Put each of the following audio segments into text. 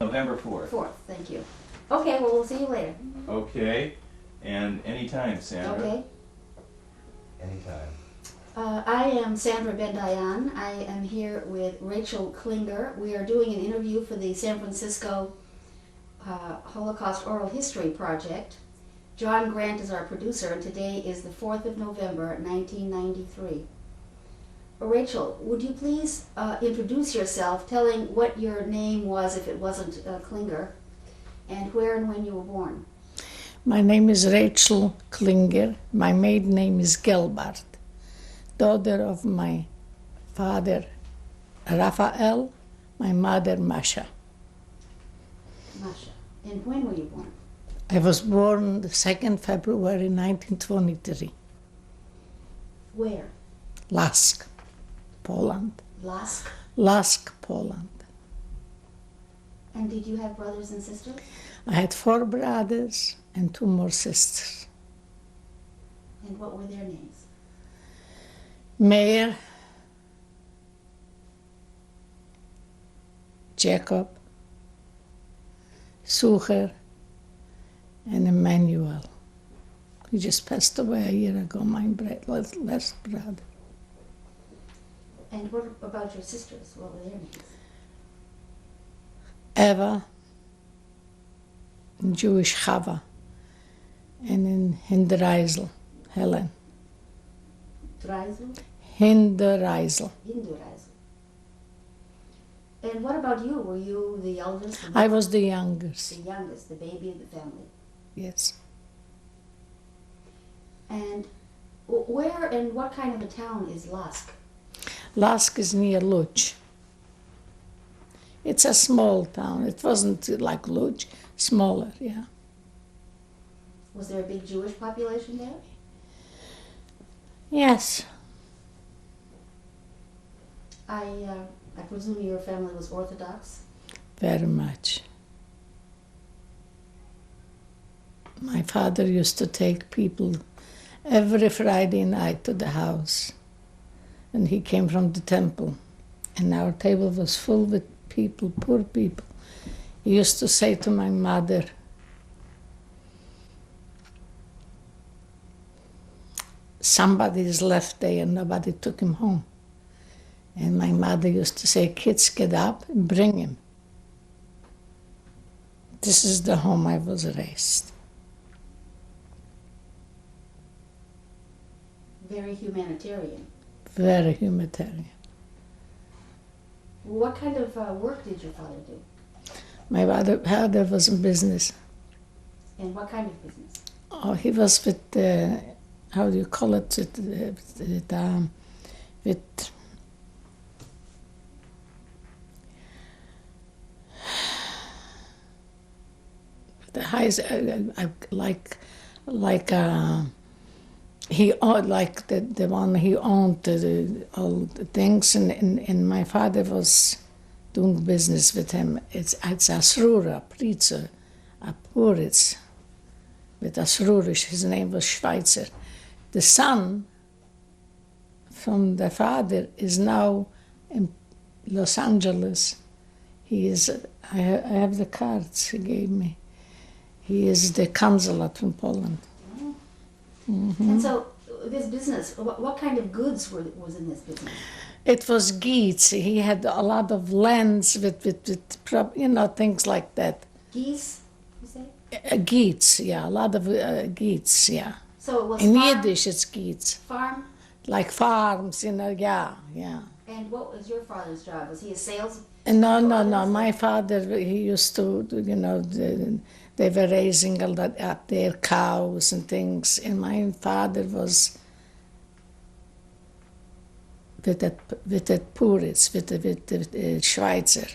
November 4th. 4th, thank you. Okay, well, we'll see you later. Okay, and anytime, Sandra. Okay. Anytime. I am Sandra Ben-Dayan. I am here with Rachel Klinger. We are doing an interview for the San Francisco Holocaust Oral History Project. John Grant is our producer, and today is the 4th of November, 1993. Rachel, would you please introduce yourself, telling what your name was if it wasn't Klinger, and where and when you were born? My name is Rachel Klinger. My maiden name is Gelbart, daughter of my father, Raphael, my mother, Masha. Masha. And when were you born? I was born the 2nd February 1923, Where? Lask, Poland. Lask. Lask, Poland. And did you have brothers and sisters? I had 4 brothers and 2 more sisters. And what were their names? Meir, Jacob, Sucher, and Emmanuel. He just passed away a year ago, my last brother. And what about your sisters? What were their names? Eva, in Jewish Chava, and in Hindereisel, Helen. Dreisel? Hindereisel. Hindureisel. And what about you? Were you the eldest? I was the youngest, The youngest, the baby of the family. yes. And where and what kind of a town is Lask? Lask is near Luch. It's a small town. It wasn't like Luch, smaller, yeah. Was there a big Jewish population there? Yes, I presume your family was Orthodox? very much. My father used to take people every Friday night to the house, and he came from the temple, and our table was full with people, poor people. He used to say to my mother, somebody is left there and nobody took him home. And my mother used to say, kids, get up and bring him. This is the home I was raised. Very humanitarian. Very humanitarian. What kind of work did your father do? My father was in business. And what kind of business? Oh, he was with, how do you call it, with the highest, he owned, like the one he owned all the things, and my father was doing business with him. It's Asrura, Pritzer, a Puritz, with Asrurisch. His name was Schweitzer. The son from the father is now in Los Angeles. He is, I have the cards he gave me. He is the consulate from Poland. Mm-hmm. And so this business, what kind of goods was in this business? It was geese. He had a lot of lands with things like that. Geese, you say? Geese, yeah, a lot of geese, yeah. So it was In farm? Yiddish, it's geese. Farm? Like farms, yeah. And what was your father's job? Was he a sales? No. My father, he used to, they were raising a lot up there, cows and things. And my father was with that Puritz, with the Schweitzer.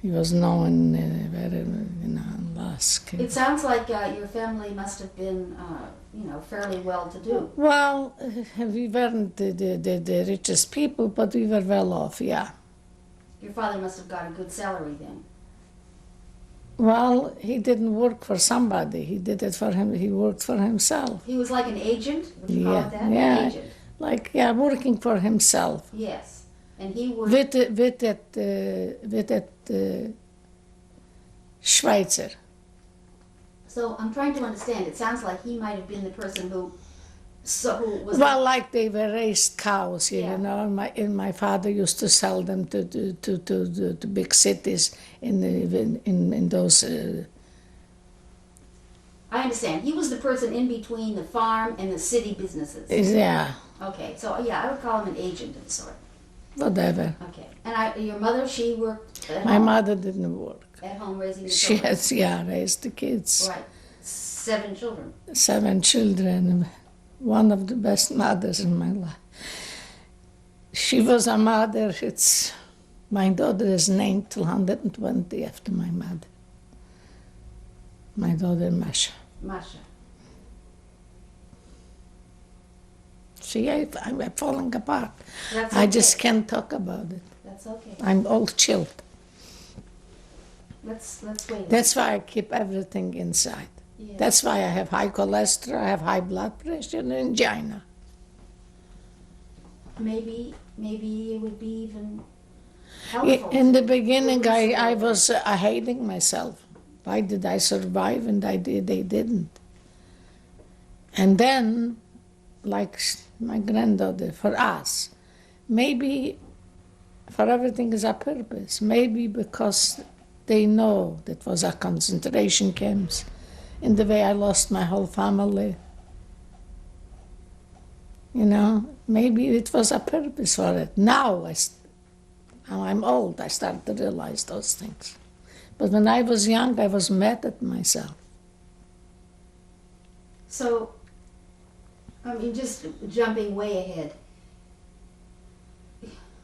He was known very, in Lask. It sounds like your family must have been, fairly well-to-do. Well, we weren't the richest people, but we were well off, yeah. Your father must have got a good salary then. Well, he didn't work for somebody. He did it for him. He worked for himself. He was like an agent? Would you call it that? Yeah. An agent. Working for himself. Yes. And he would... With that Schweitzer. So I'm trying to understand. It sounds like he might have been the person who was. Well, like they were raised cows here, Yeah. you know. And my father used to sell them to big cities in those. I understand. He was the person in between the farm and the city businesses. Yeah, Okay, so yeah, I would call him an agent of the sort. whatever. Okay, and your mother, she worked at My home, mother didn't work. at home raising the She children. has, raised the kids. Right, 7 children. 7 children. One of the best mothers in my life. She was a mother. My daughter is named till 120 after my mother. My daughter Masha. Masha. See, I'm falling apart. That's I okay. just can't talk about it. That's okay. I'm all chilled. Let's wait. That's why I keep everything inside. Yeah. That's why I have high cholesterol, I have high blood pressure, and angina. Maybe it would be even helpful. In the to beginning, release I a little was hating myself. Why did I survive and they didn't? And then, like my granddaughter, for us, maybe for everything is a purpose. Maybe because they know that was a concentration camps. In the way I lost my whole family. You know, maybe it was a purpose for it. Now I'm old, I start to realize those things. But when I was young, I was mad at myself. So, I mean, just jumping way ahead.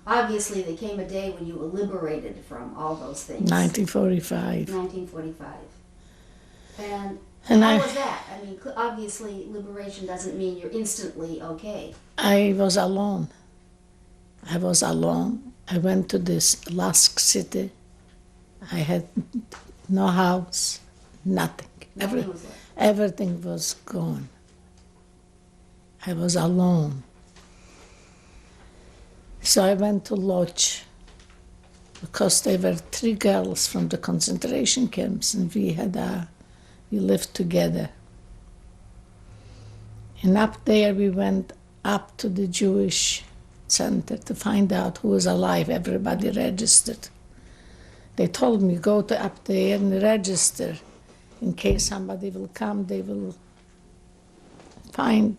Obviously, there came a day when you were liberated from all those things. 1945. 1945. And how was that? I mean, obviously, liberation doesn't mean you're instantly okay. I was alone. I was alone. I went to this Lask city. I had no house, nothing. Nothing was left. Everything was gone. I was alone. So I went to lodge because there were 3 girls from the concentration camps and we lived together. And up there we went up to the Jewish center to find out who was alive. Everybody registered. They told me, go to up there and register. In case somebody will come, they will find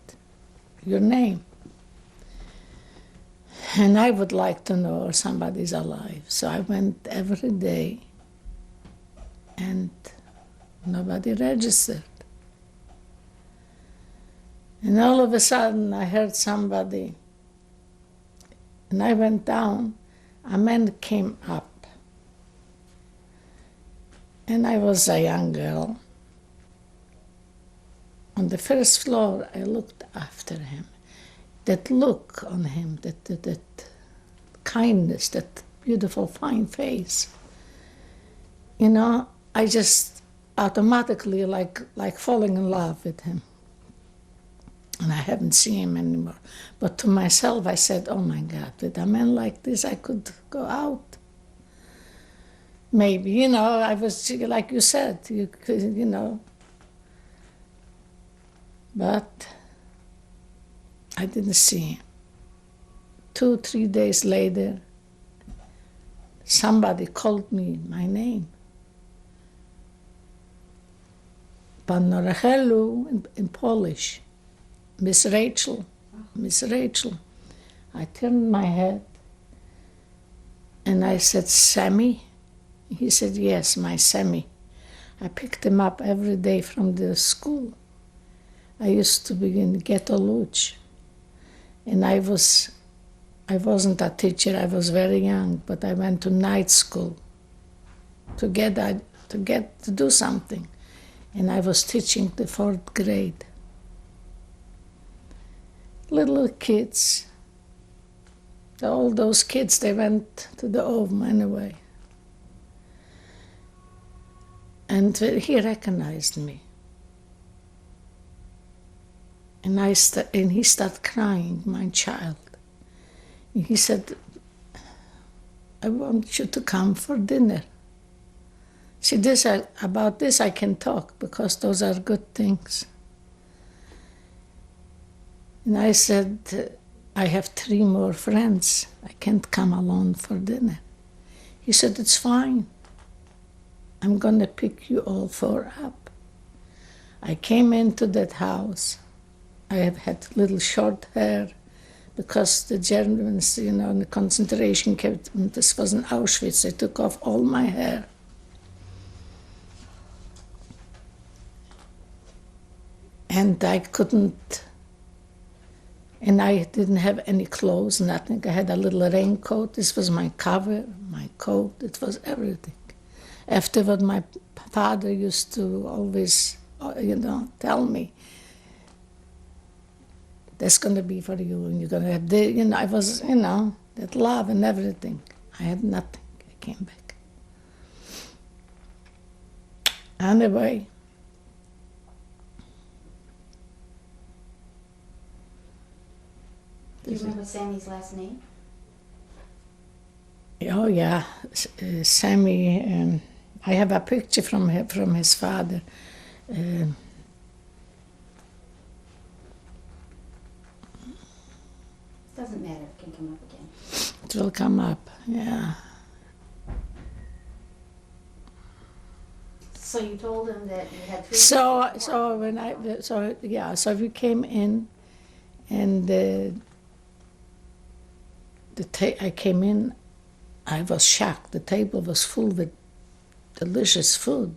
your name. And I would like to know if somebody's alive. So I went every day and nobody registered. And all of a sudden I heard somebody, and I went down, a man came up. And I was a young girl. On the first floor, I looked after him. That look on him, that kindness, that beautiful, fine face. You know, I just automatically like falling in love with him. And I haven't seen him anymore. But to myself, I said, oh my God, with a man like this, I could go out. Maybe, you know, I was, like you said, you could, you know. But I didn't see him. 2-3 days later, somebody called me my name. Panno Rachelu in Polish. Miss Rachel, Miss Rachel. I turned my head and I said, Sammy? He said, yes, my Sammy. I picked him up every day from the school. I used to be in Ghetto Lodge. And I wasn't a teacher, I was very young, but I went to night school to do something. And I was teaching the 4th grade. Little kids. All those kids, they went to the home anyway. And he recognized me. And he started crying, my child. And he said, I want you to come for dinner. See, about this I can talk because those are good things. And I said, I have 3 more friends. I can't come alone for dinner. He said, it's fine. I'm going to pick you all 4 up. I came into that house. I have had little short hair because the Germans, in the concentration camp, this was in Auschwitz, they took off all my hair. And I couldn't, and I didn't have any clothes, nothing. I had a little raincoat. This was my cover, my coat, it was everything. Afterward, my father used to always, tell me, that's going to be for you, and you're going to have, I was, that love and everything. I had nothing. I came back. Anyway, Do you remember Sammy's last name? oh yeah, Sammy, I have a picture from his father. Doesn't matter, it can come up again. It will come up, yeah. So you told him that you had 3 So we came in, and I came in. I was shocked. The table was full with delicious food,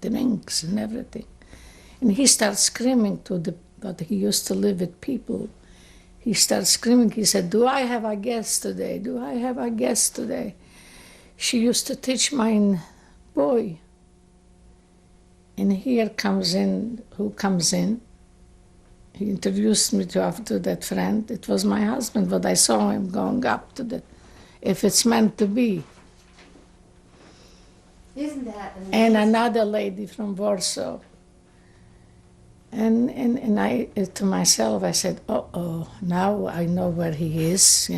drinks, and everything. And he started screaming but he used to live with people. He started screaming. He said, "Do I have a guest today? Do I have a guest today?" She used to teach my boy. And here comes in, who comes in? He introduced me to that friend. It was my husband, but I saw him going up to if it's meant to be. Isn't that an And amazing- another lady from Warsaw. And I, to myself, I said, uh-oh, now I know where he is,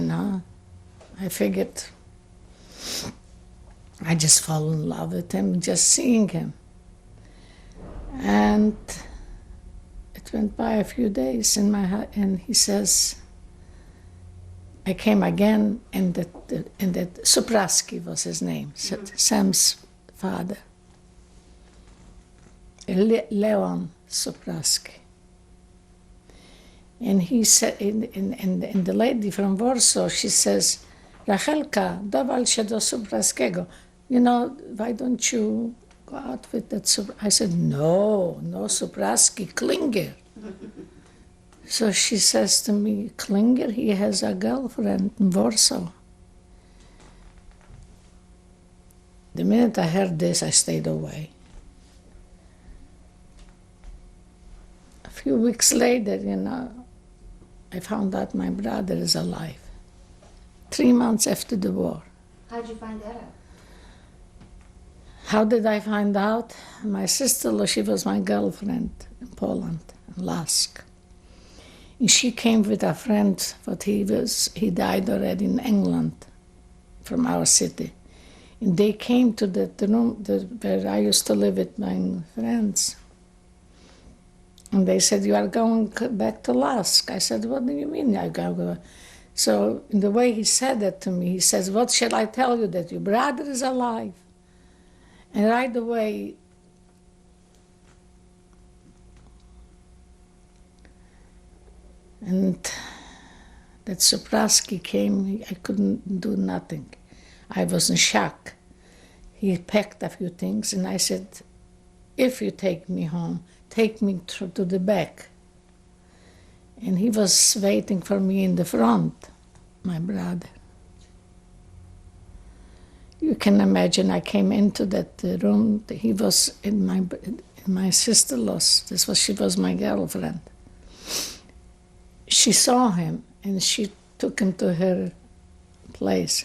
I figured I just fall in love with him, just seeing him. And it went by a few days, and he says, I came again, and that Supraski was his name, Sam's father, Leon Supraski. And he said, and the lady from Warsaw, she says, Rachelka, dawal się do Supraskiego. Why don't you go out with that I said, no Supraski, Klinger. So she says to me, Klinger, he has a girlfriend in Warsaw. The minute I heard this, I stayed away. A few weeks later, I found out my brother is alive. 3 months after the war. How'd you find that out? How did I find out? My sister, she was my girlfriend in Poland, in Lask. And she came with a friend, but he died already in England, from our city. And they came to the room where I used to live with my friends. And they said, you are going back to Lask. I said, what do you mean I go? So in the way he said that to me, he says, what shall I tell you, that your brother is alive? And right away, and that Supraski came, I couldn't do nothing. I was in shock. He packed a few things, and I said, if you take me home, take me to the back. And he was waiting for me in the front, my brother. You can imagine, I came into that room. He was in my sister-in-law's. She was my girlfriend. She saw him, and she took him to her place.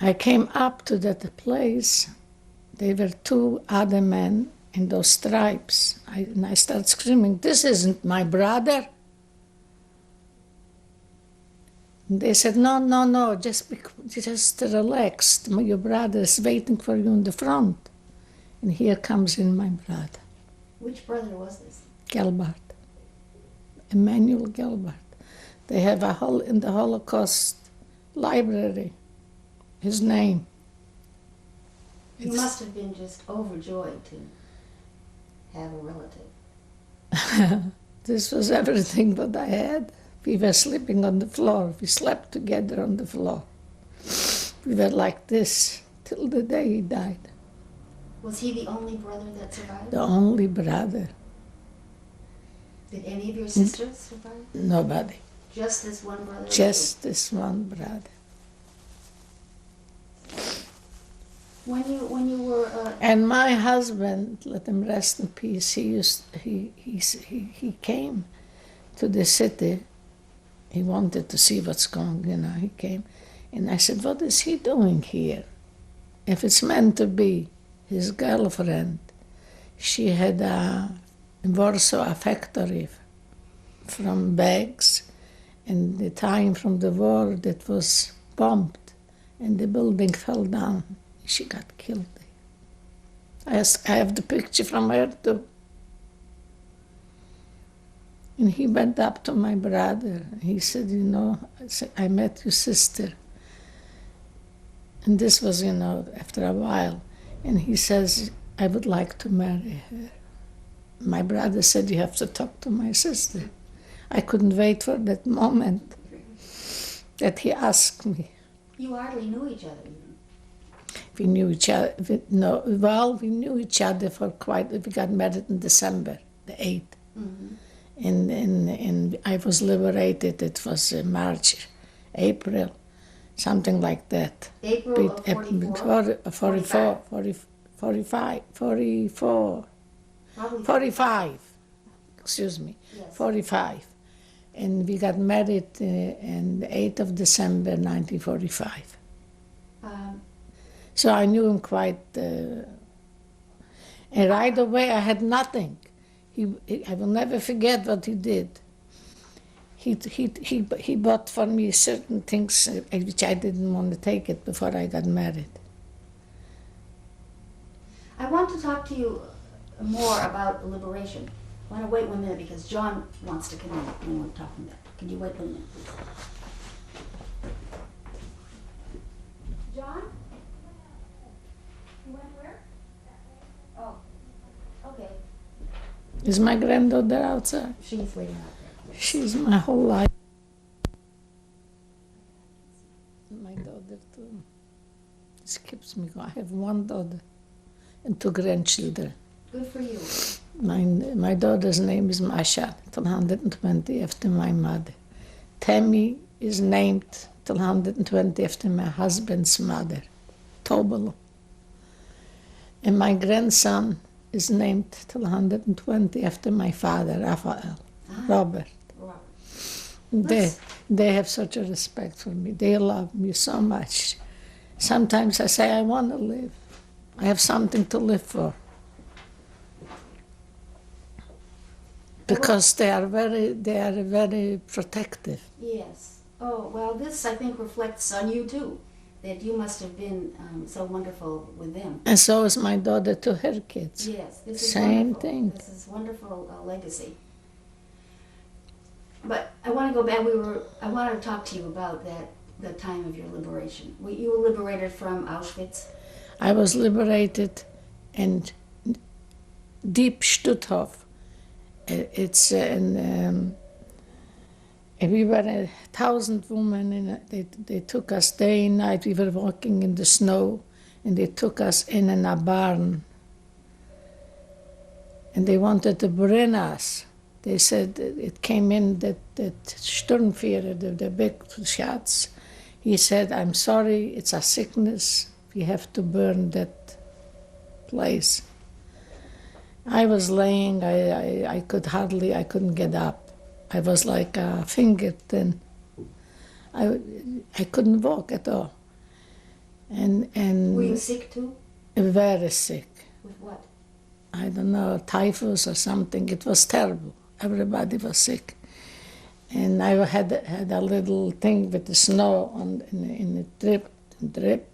I came up to that place. There were 2 other men in those stripes. And I started screaming, this isn't my brother. And they said, no, just relax. Your brother is waiting for you in the front. And here comes in my brother, Which brother was this? Gelbart, Emmanuel Gelbart. They have in the Holocaust library, his name. You must have been just overjoyed to have a relative. This was everything that I had. We were sleeping on the floor. We slept together on the floor. We were like this till the day he died. Was he the only brother that survived? The only brother. Did any of your sisters survive? Nobody. Just this one brother? Just this one brother. When you were And my husband, let him rest in peace, he came to the city. He wanted to see what's going on, he came. And I said, what is he doing here? If it's meant to be his girlfriend, she had in Warsaw a factory from bags, and the time from the war that was bombed, and the building fell down. She got killed. I have the picture from her too. And he went up to my brother. He said, I met your sister. And this was, after a while. And he says, I would like to marry her. My brother said, you have to talk to my sister. I couldn't wait for that moment that he asked me. You hardly knew each other even. We knew each other. We knew each other for we got married in December, the 8th. Mm-hmm. And I was liberated, it was March, April, something like that. April of 44? 45, excuse me, Yes. 45. And we got married on the 8th of December, 1945. So I knew him quite, and right away I had nothing. I will never forget what he did. He bought for me certain things which I didn't want to take it before I got married. I want to talk to you more about liberation. I want to wait 1 minute because John wants to come in when we're talking about it. Can you wait 1 minute, please? John? You went where? Oh, okay. Is my granddaughter outside? She's waiting out there. She's my whole life. My daughter too. This keeps me going. I have one daughter and 2 grandchildren. Good for you. My daughter's name is Masha, till 120 after my mother. Tammy is named till 120 after my husband's mother, Tobel. And my grandson is named till 120 after my father, Raphael, Robert. Robert. They have such a respect for me. They love me so much. Sometimes I say, I want to live. I have something to live for. Because they are very protective. Yes. Oh, well, this, I think, reflects on you, too, that you must have been so wonderful with them. And so is my daughter to her kids. Yes, this is Same wonderful. thing. This is wonderful legacy. But I want to go back. I wanted to talk to you about the time of your liberation. You were liberated from Auschwitz. I was liberated in Deep Stutthof. It's we were 1,000 women, and they took us day and night. We were walking in the snow, and they took us in a barn. And they wanted to burn us. They said it came in that Sturmführer, the big shots. He said, I'm sorry, it's a sickness. We have to burn that place. I was laying, I couldn't get up. I was like a finger thin. I couldn't walk at all. And Were you sick too? Very sick. With what? I don't know, typhus or something. It was terrible. Everybody was sick. And I had a little thing with the snow and it dripped and dripped.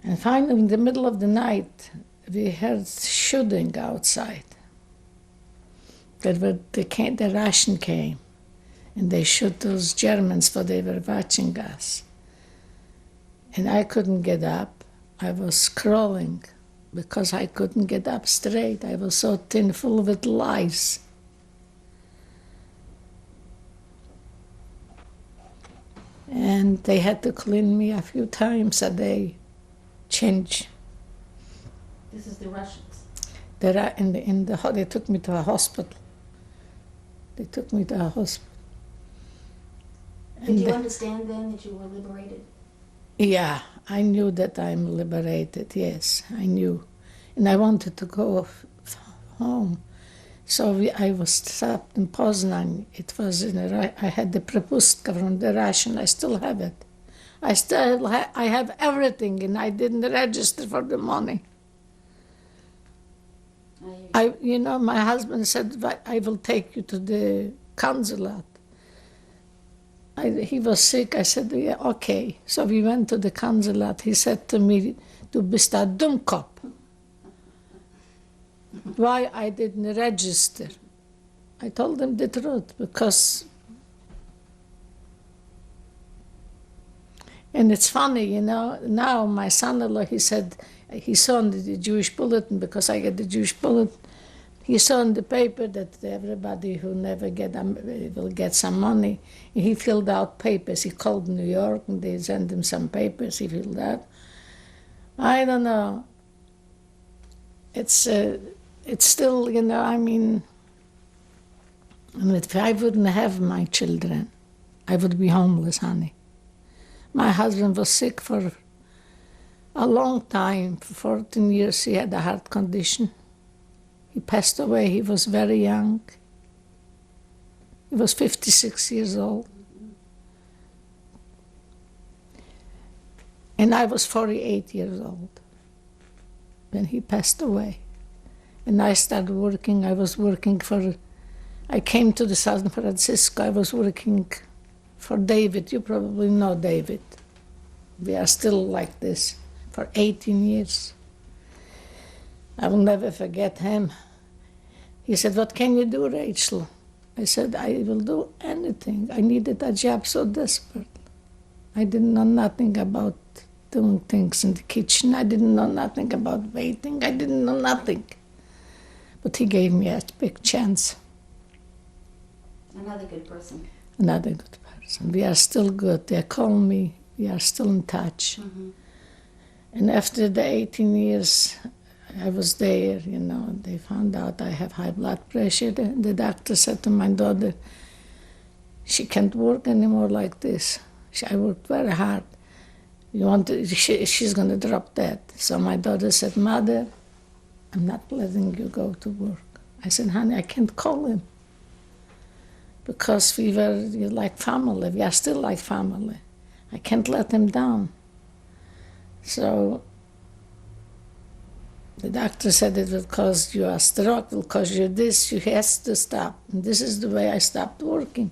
And finally, in the middle of the night, we heard shooting outside. The Russian came, and they shot those Germans, for they were watching us. And I couldn't get up. I was crawling because I couldn't get up straight. I was so thin, full with lice. And they had to clean me a few times a day, change. This is the Russians. They took me to a hospital. Did you understand then that you were liberated? Yeah, I knew that I'm liberated, yes, I knew. And I wanted to go home. So I was stopped in Poznan. It was I had the prepustka from the Russian. I still have it. I have everything, and I didn't register for the money. My husband said, I will take you to the consulate. He was sick. I said, yeah, okay. So we went to the consulate. He said to me, "Du bist a Dummkopf." Why I didn't register? I told him the truth, because... And it's funny, now my son-in-law, he said, he saw in the Jewish bulletin, because I get the Jewish bulletin, he saw in the paper that everybody who never will get some money. He filled out papers. He called New York and they sent him some papers. He filled out. I don't know. It's still, and if I wouldn't have my children, I would be homeless, honey. My husband was sick for a long time. For 14 years he had a heart condition. He passed away. He was very young. He was 56 years old. And I was 48 years old when he passed away. And I started working. I came to the San Francisco. I was working for David. You probably know David. We are still like this for 18 years. I will never forget him. He said, "What can you do, Rachel?" I said, "I will do anything." I needed a job so desperate. I didn't know nothing about doing things in the kitchen. I didn't know nothing about waiting. I didn't know nothing. But he gave me a big chance. Another good person. Another good person. We are still good. They call me. We are still in touch. Mm-hmm. And after the 18 years I was there, they found out I have high blood pressure. The doctor said to my daughter, "She can't work anymore like this. I worked very hard. She's going to drop dead." So my daughter said, "Mother, I'm not letting you go to work." I said, "Honey, I can't call him. Because we were like family. We are still like family. I can't let him down." So the doctor said it will cause you a stroke, will cause you this, you have to stop. And this is the way I stopped working.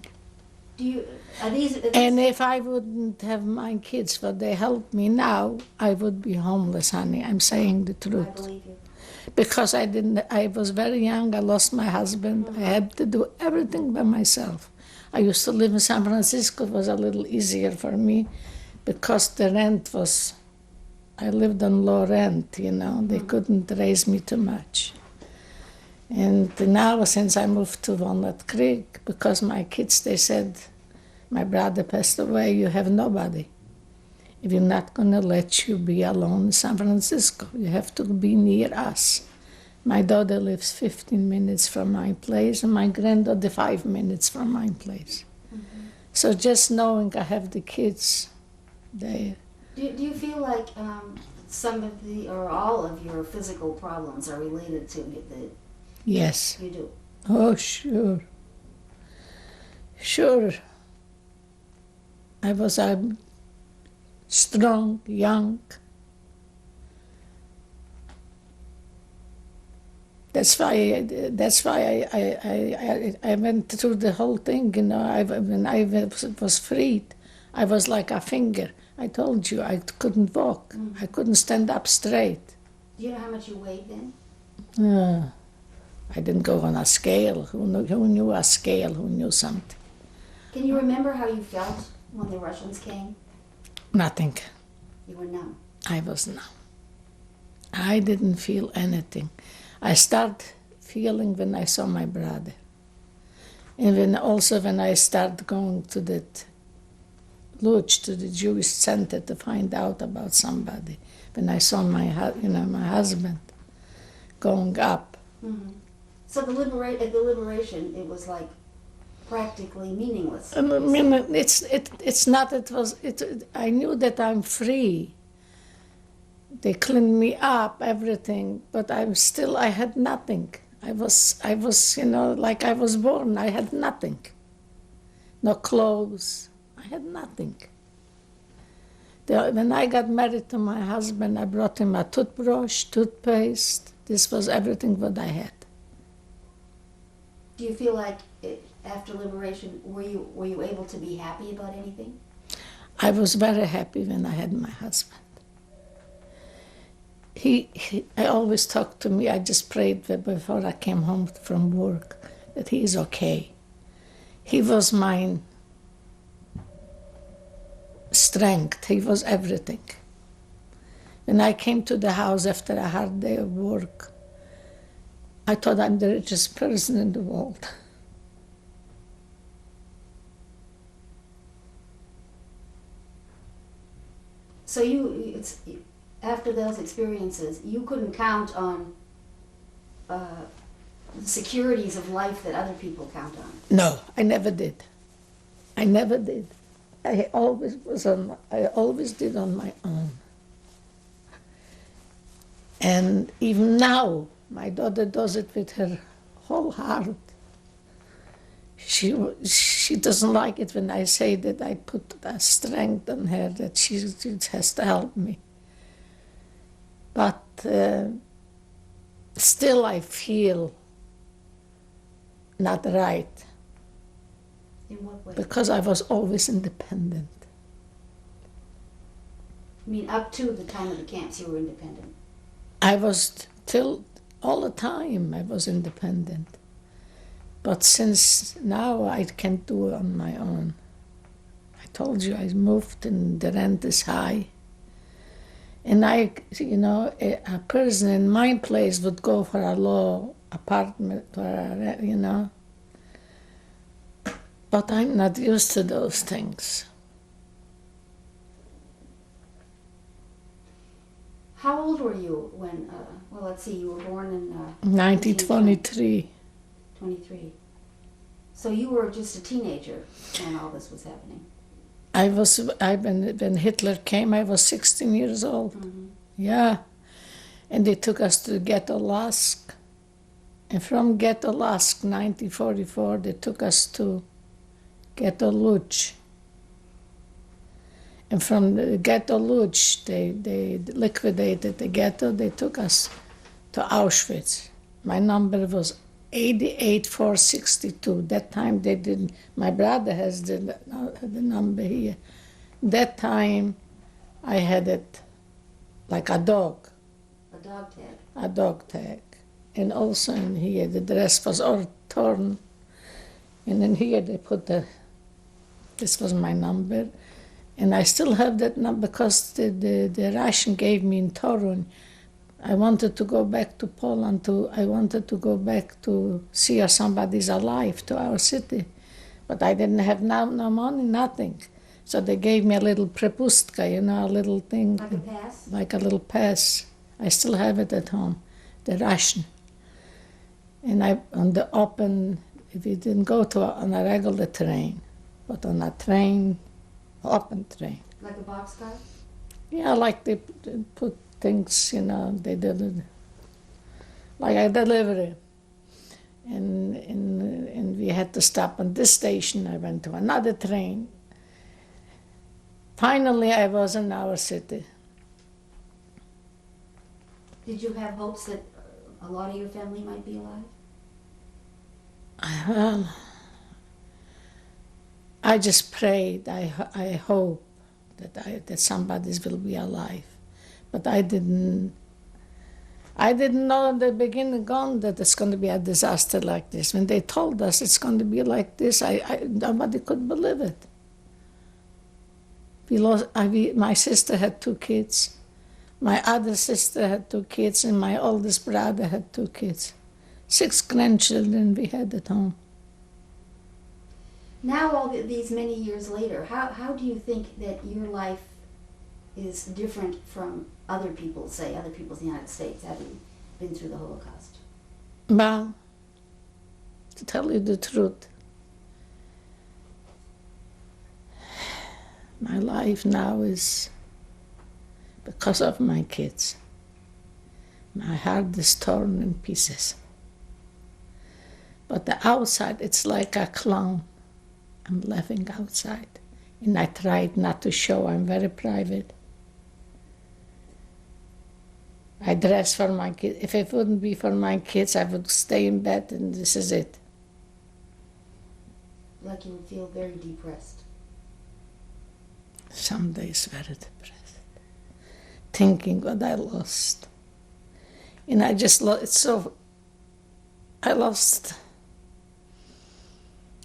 Are these And if I wouldn't have my kids, but they help me now, I would be homeless, honey. I'm saying the I truth. believe you. Because I was very young, I lost my husband. I had to do everything by myself. I used to live in San Francisco. It was a little easier for me because the rent was, I lived on low rent, They couldn't raise me too much. And now, since I moved to Walnut Creek, because my kids, they said, my brother passed away, you have nobody. We're not going to let you be alone in San Francisco. You have to be near us. My daughter lives 15 minutes from my place, and my granddaughter 5 minutes from my place. Mm-hmm. So just knowing I have the kids there. Do you feel like some of or all of your physical problems are related to the... Yes. You do? Oh, sure. Sure. I was strong, young. That's why. I went through the whole thing. You know, when I was freed, I was like a finger. I told you I couldn't walk. I couldn't stand up straight. Do you know how much you weighed then? I didn't go on a scale. Who knew a scale? Who knew something? Can you remember how you felt when the Russians came? Nothing. You were numb. I was numb. I didn't feel anything. I started feeling when I saw my brother. And when I started going to that lodge, to the Jewish center to find out about somebody. When I saw my husband going up. Mm-hmm. So at the liberation, it was like practically meaningless. I mean, it's not. I knew that I'm free. They cleaned me up, everything, but I had nothing. I was, like I was born. I had nothing. No clothes. I had nothing. When I got married to my husband, I brought him a toothbrush, toothpaste. This was everything what I had. Do you feel like after liberation, were you able to be happy about anything? I was very happy when I had my husband. I always talked to me. I just prayed that before I came home from work that he is okay. He was my strength. He was everything. When I came to the house after a hard day of work, I thought I'm the richest person in the world. So after those experiences, you couldn't count on the securities of life that other people count on. No, I never did. I never did. I always did on my own. And even now, my daughter does it with her whole heart. She doesn't like it when I say that I put a strength on her, that she has to help me. But still I feel not right. In what way? Because I was always independent. I mean, up to the time of the camps, you were independent. I was all the time I was independent. But since now I can't do it on my own. I told you I moved and the rent is high. And a person in my place would go for a low apartment or But I'm not used to those things. How old were you when, let's see, you were born in 1923. 23. So you were just a teenager when all this was happening. When Hitler came, I was 16 years old. Mm-hmm. Yeah. And they took us to Ghetto Lask. And from Ghetto Lask, 1944, they took us to Ghetto Lodz. And from the Ghetto Lodz, they liquidated the ghetto. They took us to Auschwitz. My number was 88462. That time they didn't. My brother has the number here. That time I had it like a dog. A dog tag. A dog tag. And also in here the dress was all torn. And in here they put this was my number. And I still have that number because the Russian gave me in Torun. I wanted to go back to Poland. I wanted to go back to see if somebody's alive to our city. But I didn't have no money, nothing. So they gave me a little prepustka, a little thing. Like a pass? Like a little pass. I still have it at home, the Russian. And on the open, we didn't go on a regular train, but on a train, open train. Like a boxcar? Yeah, like they put things, they did it like a delivery. And we had to stop on this station. I went to another train. Finally, I was in our city. Did you have hopes that a lot of your family might be alive? Well, I just prayed. I hope that somebody will be alive, but I didn't know in the beginning on that it's going to be a disaster like this. When they told us it's going to be like this, nobody could believe it. My sister had 2 kids. My other sister had 2 kids, and my oldest brother had 2 kids. 6 grandchildren we had at home. Now, all these many years later, how do you think that your life is different from other people's, say, other people's in the United States, having been through the Holocaust? Well, to tell you the truth, my life now is because of my kids. My heart is torn in pieces. But the outside, it's like a clown. I'm laughing outside. And I tried not to show. I'm very private. I dress for my kids. If it wouldn't be for my kids, I would stay in bed and this is it. Like you would feel very depressed. Some days very depressed. Thinking what I lost. And I just I lost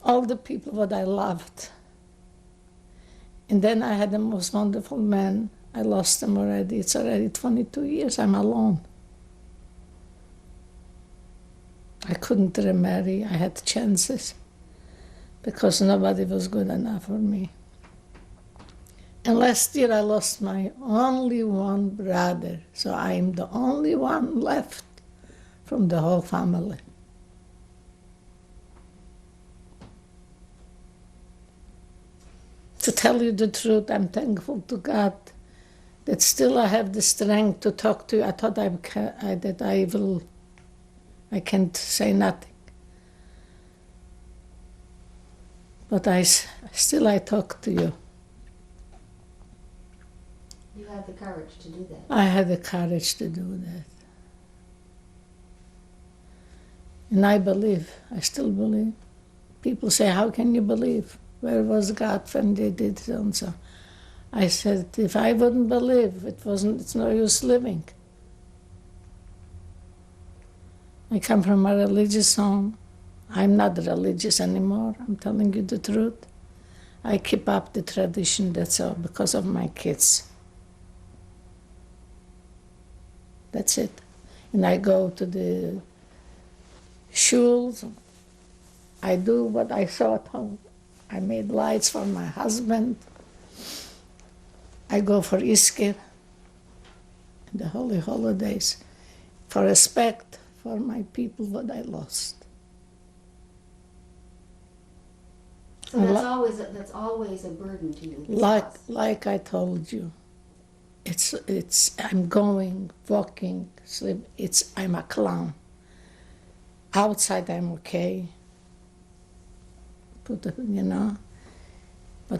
all the people that I loved. And then I had the most wonderful man. I lost him already. It's already 22 years. I'm alone. I couldn't remarry. I had chances because nobody was good enough for me. And last year I lost my only one brother. So I'm the only one left from the whole family. To tell you the truth, I'm thankful to God that still I have the strength to talk to you. I thought I can't say nothing. But I talk to you. You have the courage to do that. I had the courage to do that. And I believe, I still believe. People say, how can you believe? Where was God when they did so and so? I said, if I wouldn't believe, it's no use living. I come from a religious home. I'm not religious anymore. I'm telling you the truth. I keep up the tradition, that's all, because of my kids. That's it. And I go to the shuls. I do what I saw at home. I made lights for my husband. I go for Easter, the holy holidays, for respect for my people that I lost. So that's always a burden to you. this loss. Like I told you, I'm going, walking, sleep. I'm a clown. Outside I'm okay. But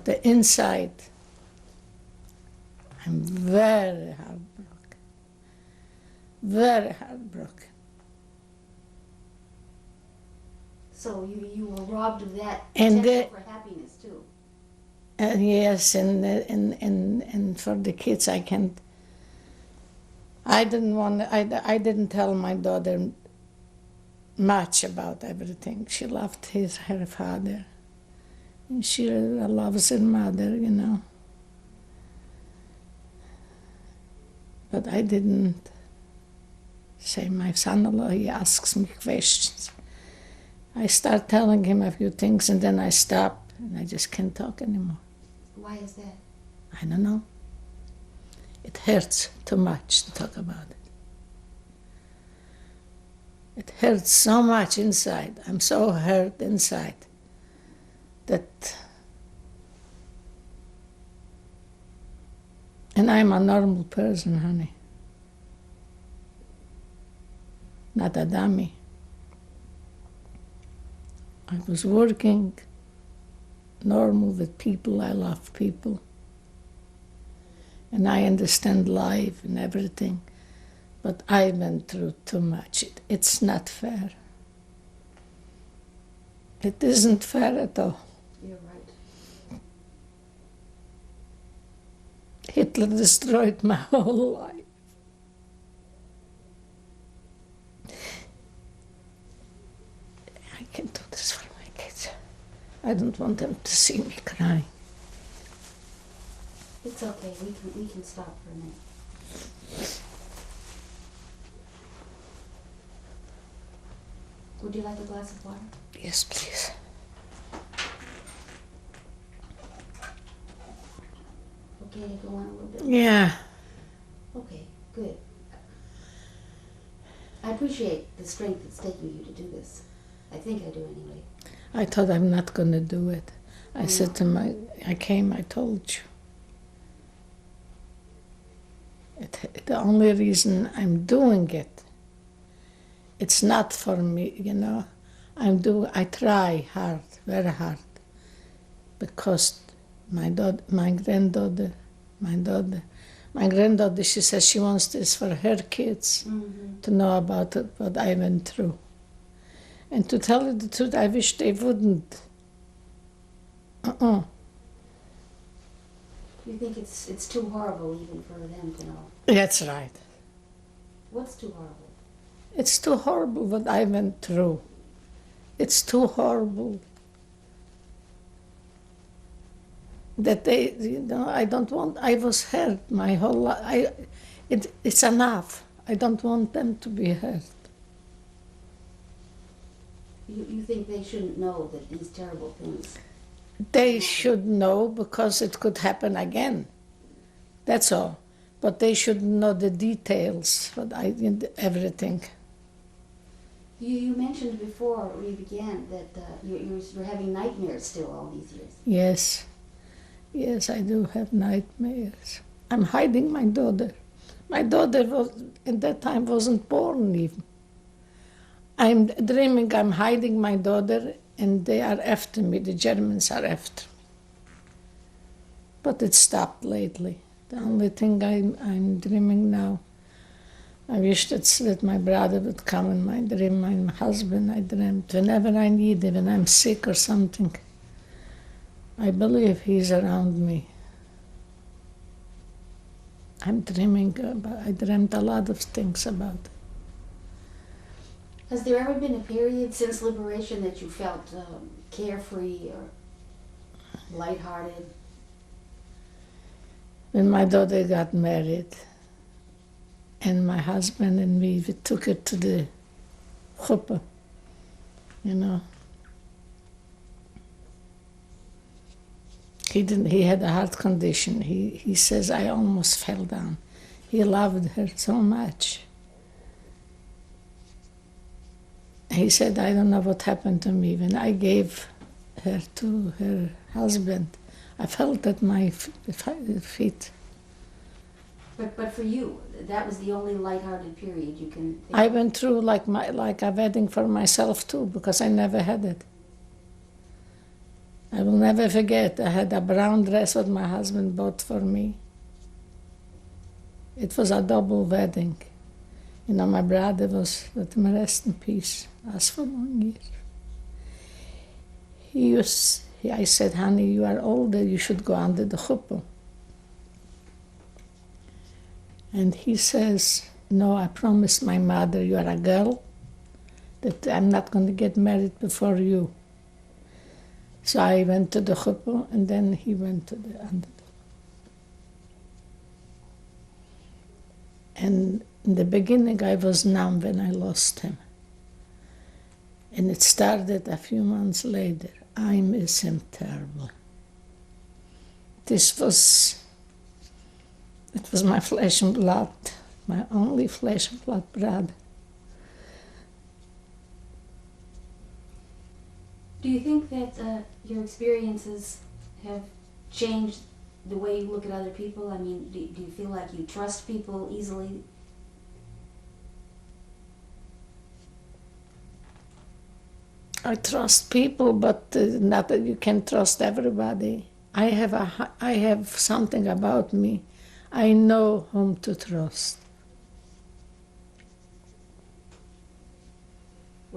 the inside, I'm very heartbroken. Very heartbroken. So you were robbed of that And potential for happiness too. And yes, and for the kids, I didn't tell my daughter much about everything. She loved her father. And she loves her mother, But I didn't say, my son-in-law, he asks me questions. I start telling him a few things and then I stop and I just can't talk anymore. Why is that? I don't know. It hurts too much to talk about it. It hurts so much inside. I'm so hurt inside that... And I'm a normal person, honey. Not a dummy. I was working normal with people. I love people. And I understand life and everything. But I went through too much. It's not fair. It isn't fair at all. You're right. Hitler destroyed my whole life. I can do this for my kids. I don't want them to see me crying. It's okay. We can stop for a minute. Would you like a glass of water? Yes, please. Okay to go on a little bit? Yeah. Okay, good. I appreciate the strength it's taking you to do this. I think I do anyway. I thought I'm not going to do it. I said to I told you. The only reason I'm doing it, it's not for me, you know. I try hard, very hard, because my granddaughter, she says she wants this for her kids to know about it, what I went through. And to tell you the truth, I wish they wouldn't. You think it's too horrible even for them to know? That's right. What's too horrible? It's too horrible what I went through. It's too horrible that they, you know, I was hurt my whole life. It's enough. I don't want them to be hurt. You think they shouldn't know that these terrible things? They should know because it could happen again. That's all. But they should know the details, everything. You mentioned before we began that you're having nightmares still all these years. Yes. Yes, I do have nightmares. I'm hiding my daughter. My daughter at that time wasn't born even. I'm dreaming I'm hiding my daughter and they are after me, the Germans are after me. But it stopped lately. The only thing I'm dreaming now, I wish that my brother would come in my dream, my husband I dreamt. Whenever I need him, when I'm sick or something, I believe he's around me. I'm dreaming, I dreamt a lot of things about it. Has there ever been a period since liberation that you felt carefree or lighthearted? When my daughter got married, and my husband and me, we took her to the chuppah, you know. He had a heart condition. He says, I almost fell down. He loved her so much. He said, I don't know what happened to me. When I gave her to her husband, I felt at my feet. But for you, that was the only lighthearted period you can think I of. went through like a wedding for myself too, because I never had it. I will never forget, I had a brown dress that my husband bought for me. It was a double wedding. You know, my brother was, let him rest in peace, us for long years. I said, honey, you are older, you should go under the chuppah. And he says, no, I promised my mother, you are a girl, that I'm not going to get married before you. So I went to the chuppah, and then he went to the under. And in the beginning, I was numb when I lost him. And it started a few months later. I miss him terribly. It was my flesh and blood, my only flesh and blood brother. Do you think that your experiences have changed the way you look at other people? I mean, do you feel like you trust people easily? I trust people, but not that you can trust everybody. I have something about me. I know whom to trust.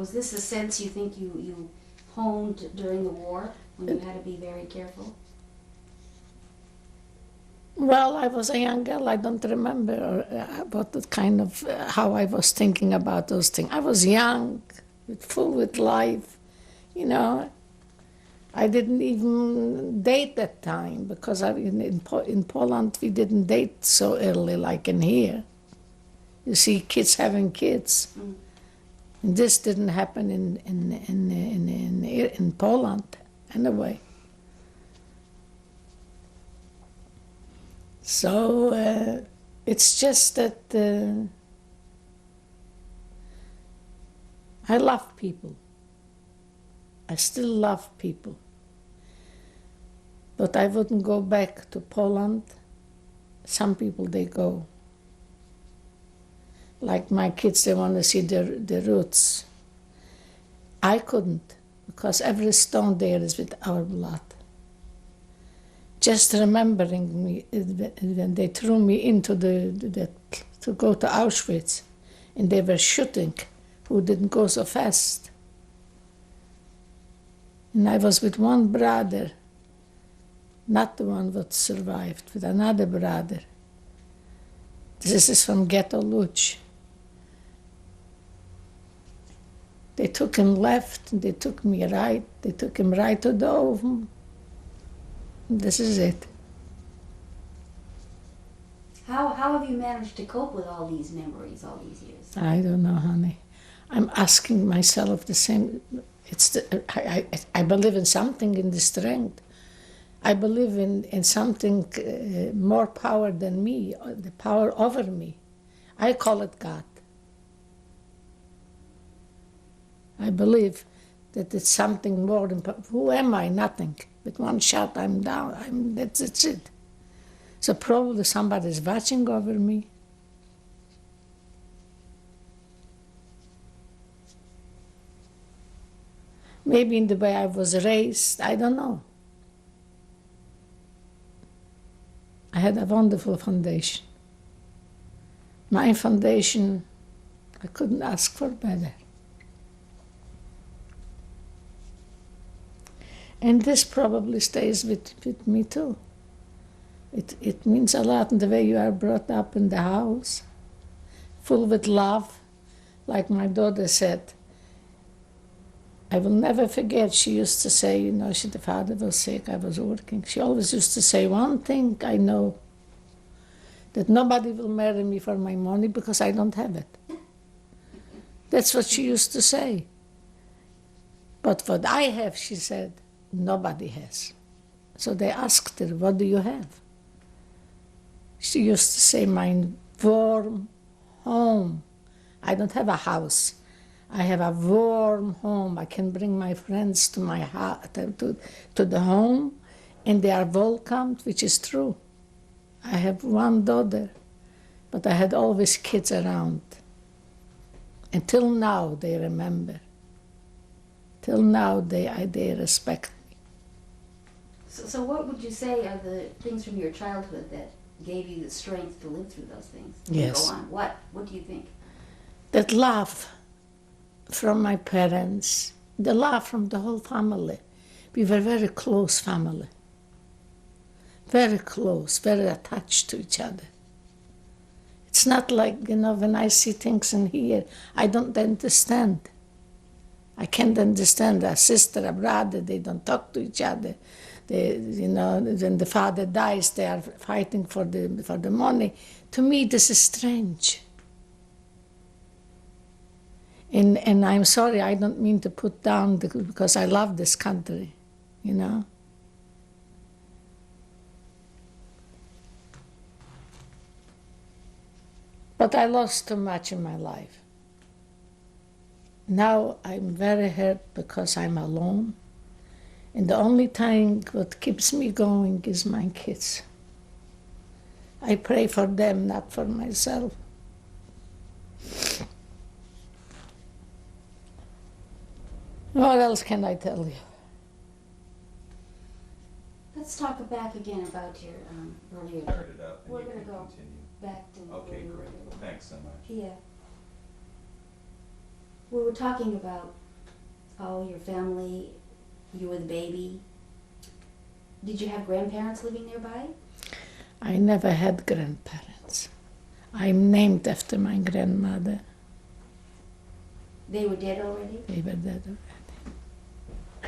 Was this a sense you think you honed during the war when you had to be very careful? Well, I was a young girl. I don't remember about the kind of how I was thinking about those things. I was young, full with life, you know. I didn't even date that time because in Poland we didn't date so early like in here. You see kids having kids. Mm. And this didn't happen in Poland anyway. So it's just that I love people. I still love people. But I wouldn't go back to Poland. Some people, they go. Like my kids, they want to see their roots. I couldn't, because every stone there is with our blood. Just remembering me, when they threw me into to go to Auschwitz, and they were shooting, who didn't go so fast. And I was with one brother, not the one that survived, with another brother. This is from Ghetto Luch. They took him left, and they took me right. They took him right to the oven. This is it. How have you managed to cope with all these memories all these years? I don't know, honey. I'm asking myself the same. I believe in something in the strength. I believe in something more power than me, the power over me. I call it God. I believe that it's something more than... Who am I? Nothing. With one shot, I'm down. That's it. So probably somebody's watching over me. Maybe in the way I was raised, I don't know. I had a wonderful foundation. My foundation, I couldn't ask for better. And this probably stays with me too. It means a lot in the way you are brought up in the house, full with love. Like my daughter said, I will never forget, she used to say, you know, the father was sick, I was working. She always used to say, one thing I know, that nobody will marry me for my money because I don't have it. That's what she used to say. But what I have, she said, nobody has. So they asked her, what do you have? She used to say, my warm home. I don't have a house. I have a warm home. I can bring my friends to my house, to the home, and they are welcomed, which is true. I have one daughter, but I had always kids around. Until now, they remember. Till now, they respect me. So what would you say are the things from your childhood that gave you the strength to live through those things? Yes. Go on. What do you think? That love from my parents, the love from the whole family. We were very close family. Very close, very attached to each other. It's not like, you know, when I see things in here, I don't understand. I can't understand a sister, a brother, they don't talk to each other. They, you know, when the father dies, they are fighting for the money. To me, this is strange. And I'm sorry, I don't mean to put down, because I love this country, you know. But I lost too much in my life. Now I'm very hurt because I'm alone. And the only thing what keeps me going is my kids. I pray for them, not for myself. What else can I tell you? Let's talk back again about your earlier. Start it up and We're you gonna can go continue. back to Okay, where you were. great. Thanks so much. Yeah. We were talking about, your family, you were the baby. Did you have grandparents living nearby? I never had grandparents. I'm named after my grandmother. They were dead already? They were dead already.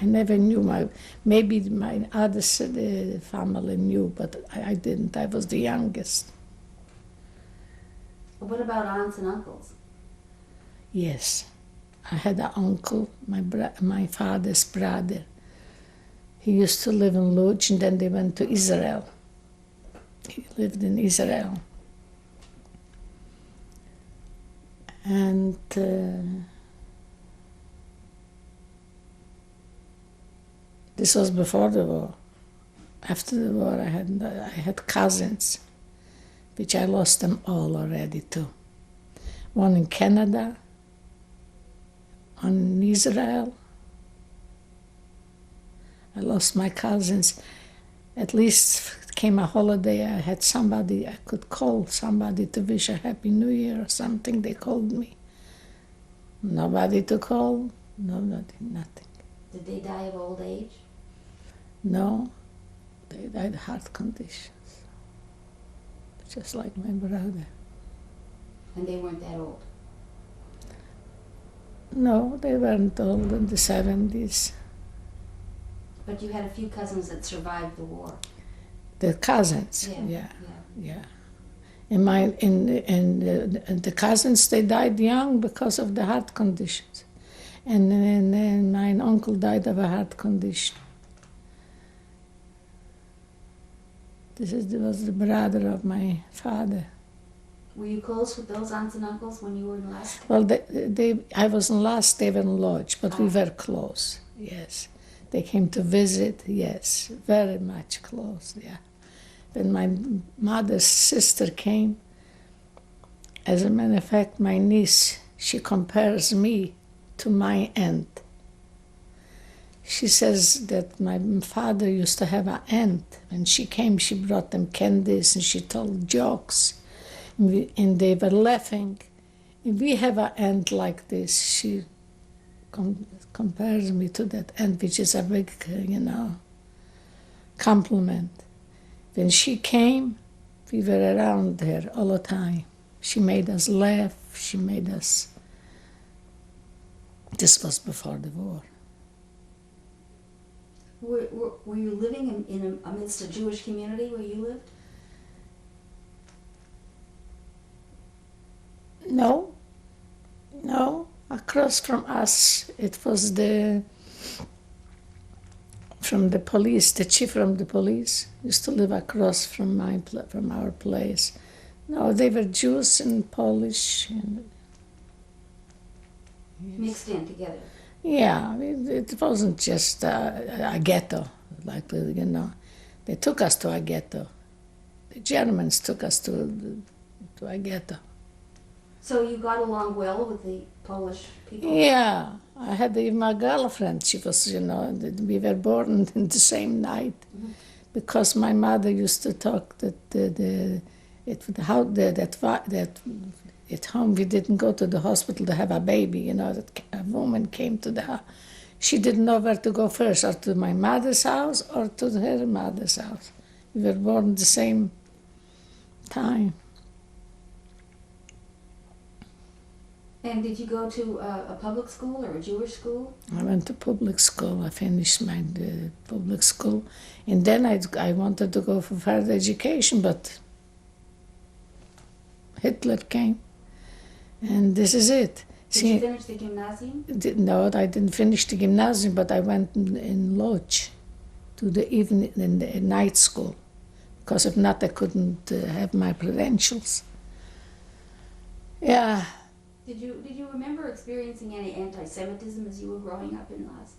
I never knew maybe my other family knew, but I didn't. I was the youngest. What about aunts and uncles? Yes, I had an uncle, my father's brother. He used to live in Lodz, and then they went to Israel. He lived in Israel. And this was before the war. After the war, I had cousins, which I lost them all already too. One in Canada, one in Israel. I lost my cousins. At least came a holiday, I had somebody, I could call somebody to wish a Happy New Year or something. They called me. Nobody to call, nothing. Did they die of old age? No, they died of heart conditions, just like my brother. And they weren't that old? No, they weren't old, in the 70s. But you had a few cousins that survived the war. The cousins, yeah. And the cousins, they died young because of the heart conditions. And my uncle died of a heart condition. Was the brother of my father. Were you close with those aunts and uncles when you were in Alaska? Well, I was in Last, they were in Lodz, but we were close, yes. They came to visit, yes, very much close, yeah. When my mother's sister came, as a matter of fact, my niece, she compares me to my aunt. She says that my father used to have an aunt. When she came, she brought them candies and she told jokes. And they were laughing. If we have an aunt like this, she compares me to that aunt, which is a big, compliment. When she came, we were around her all the time. She made us laugh, she made us... This was before the war. Were you living amidst a Jewish community where you lived? No. Across from us, it was from the police. The chief from the police used to live across from our place. No, they were Jews and Polish. And, yes. Mixed in together. Yeah, it wasn't just a ghetto, like, They took us to a ghetto. The Germans took us to a ghetto. So you got along well with the Polish people? Yeah, I had my girlfriend. She was, we were born in the same night, because my mother used to talk that at home we didn't go to the hospital to have a baby. That a woman came to the house. She didn't know where to go first, or to my mother's house or to her mother's house. We were born the same time. And did you go to a public school or a Jewish school? I went to public school. I finished my public school. And then I wanted to go for further education, but Hitler came. And this is it. Did you finish the gymnasium? No, I didn't finish the gymnasium, but I went in Lodz to the night school. Because if not, I couldn't have my credentials. Yeah. Did you remember experiencing any anti-Semitism as you were growing up in Laz?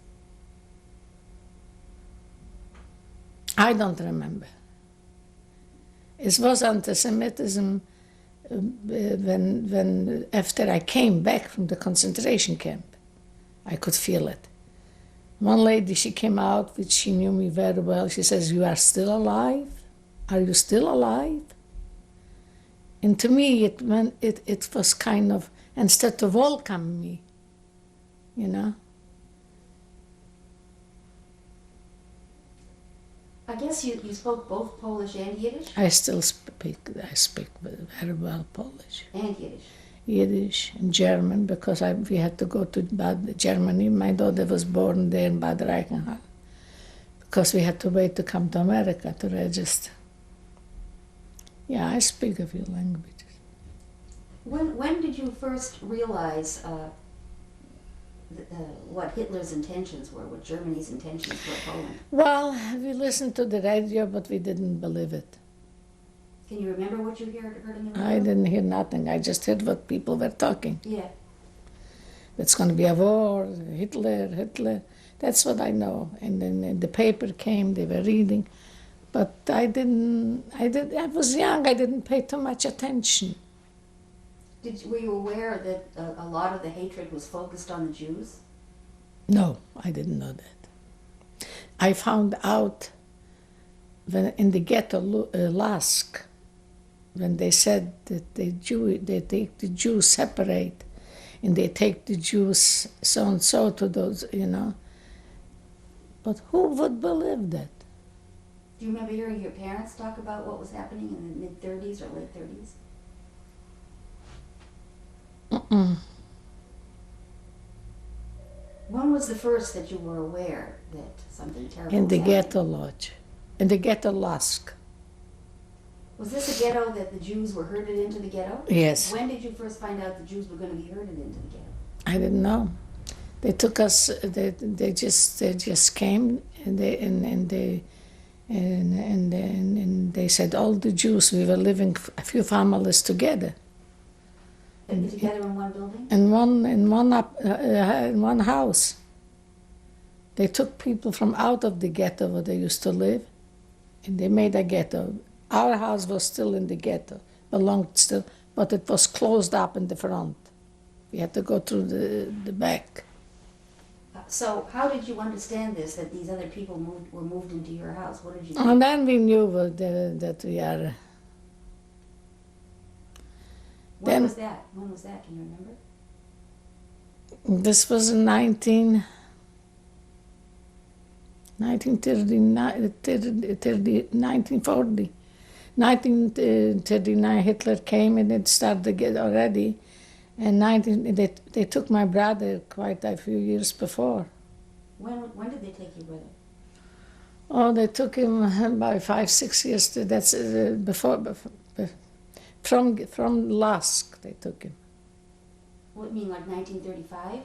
I don't remember. It was anti-Semitism when after I came back from the concentration camp. I could feel it. One lady, she came out, which she knew me very well. She says, "You are still alive? Are you still alive?" And to me, it was kind of, instead to welcome me, you know. I guess you spoke both Polish and Yiddish? I speak very well Polish, And Yiddish. Yiddish, and German because we had to go to Bad Germany. My daughter was born there in Bad Reichenhall because we had to wait to come to America to register. Yeah, I speak a few languages. When did you first realize what Hitler's intentions were, what Germany's intentions were for Poland? Well, we listened to the radio, but we didn't believe it. Can you remember what you heard in the radio? I didn't hear nothing. I just heard what people were talking. Yeah. It's going to be a war, Hitler. That's what I know. And then the paper came, they were reading. But I was young, I didn't pay too much attention. Were you aware that a lot of the hatred was focused on the Jews? No, I didn't know that. I found out when in the ghetto Lask, when they said that they take the Jews separate, and they take the Jews so and so to those, you know. But who would believe that? Do you remember hearing your parents talk about what was happening in the mid-30s or late 30s? When was the first that you were aware that something terrible In the was happening? ghetto lodge, in the ghetto Lask. Was this a ghetto that the Jews were herded into the ghetto? Yes. When did you first find out the Jews were going to be herded into the ghetto? I didn't know. They took us. They just came and they said all the Jews. We were living a few families together Together in one building? in one house. They took people from out of the ghetto where they used to live, and they made a ghetto. Our house was still in the ghetto, belonged still, but it was closed up in the front. We had to go through the back. So how did you understand this, that these other people were moved into your house? What did you do? And then we knew that we are. When then- was that? When was that? Can you remember? This was in 1940. 1939 Hitler came and it started to get already. And they took my brother quite a few years before. When did they take your brother? Oh, they took him by 5-6 years. That's before from Lask they took him. What, you mean like 1935?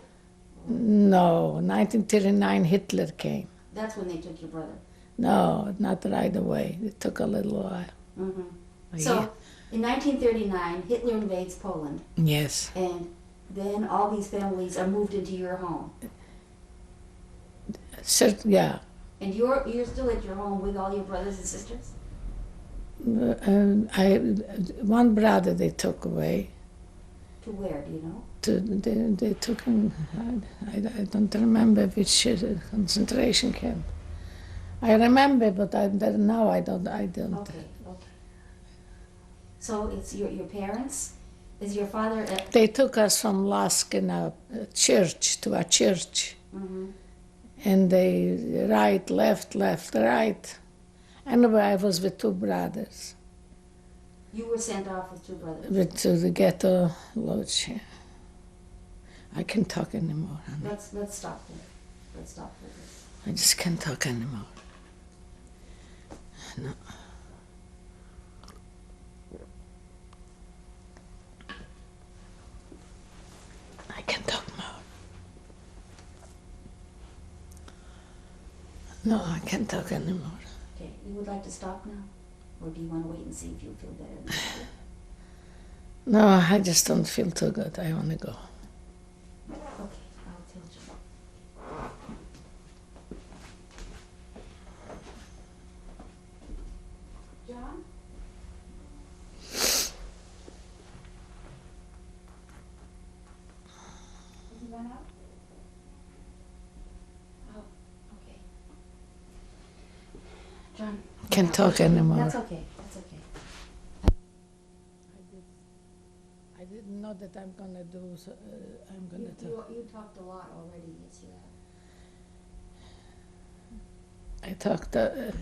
No, 1939 Hitler came. That's when they took your brother. No, not right away. It took a little while. Mm-hmm. A So year. in 1939, Hitler invades Poland, Yes. and then all these families are moved into your home. Yeah. And you're still at your home with all your brothers and sisters? One brother they took away. To where, do you know? They took him. I don't remember which concentration camp. I remember, but now I don't. Okay. So it's your parents? Is your father at... They took us from Lask in a church to a church, Mm-hmm. and they right, left, right. Anyway, I was with two brothers, You were sent off with two brothers. to the ghetto lodge. I can't talk anymore, honey. Let's stop there. Let's stop there. I just can't talk anymore. No. I can't talk more. No, I can't talk anymore. Okay, you would like to stop now? Or do you want to wait and see if you feel better? No, I just don't feel too good. I want to go. Okay, I'll tell you. John? Has he run out? Oh, okay. John? Can't talk anymore. That's okay, that's okay. I didn't know know that I'm gonna do. I'm gonna talk. You talked a lot already, yes, you have. I talked, and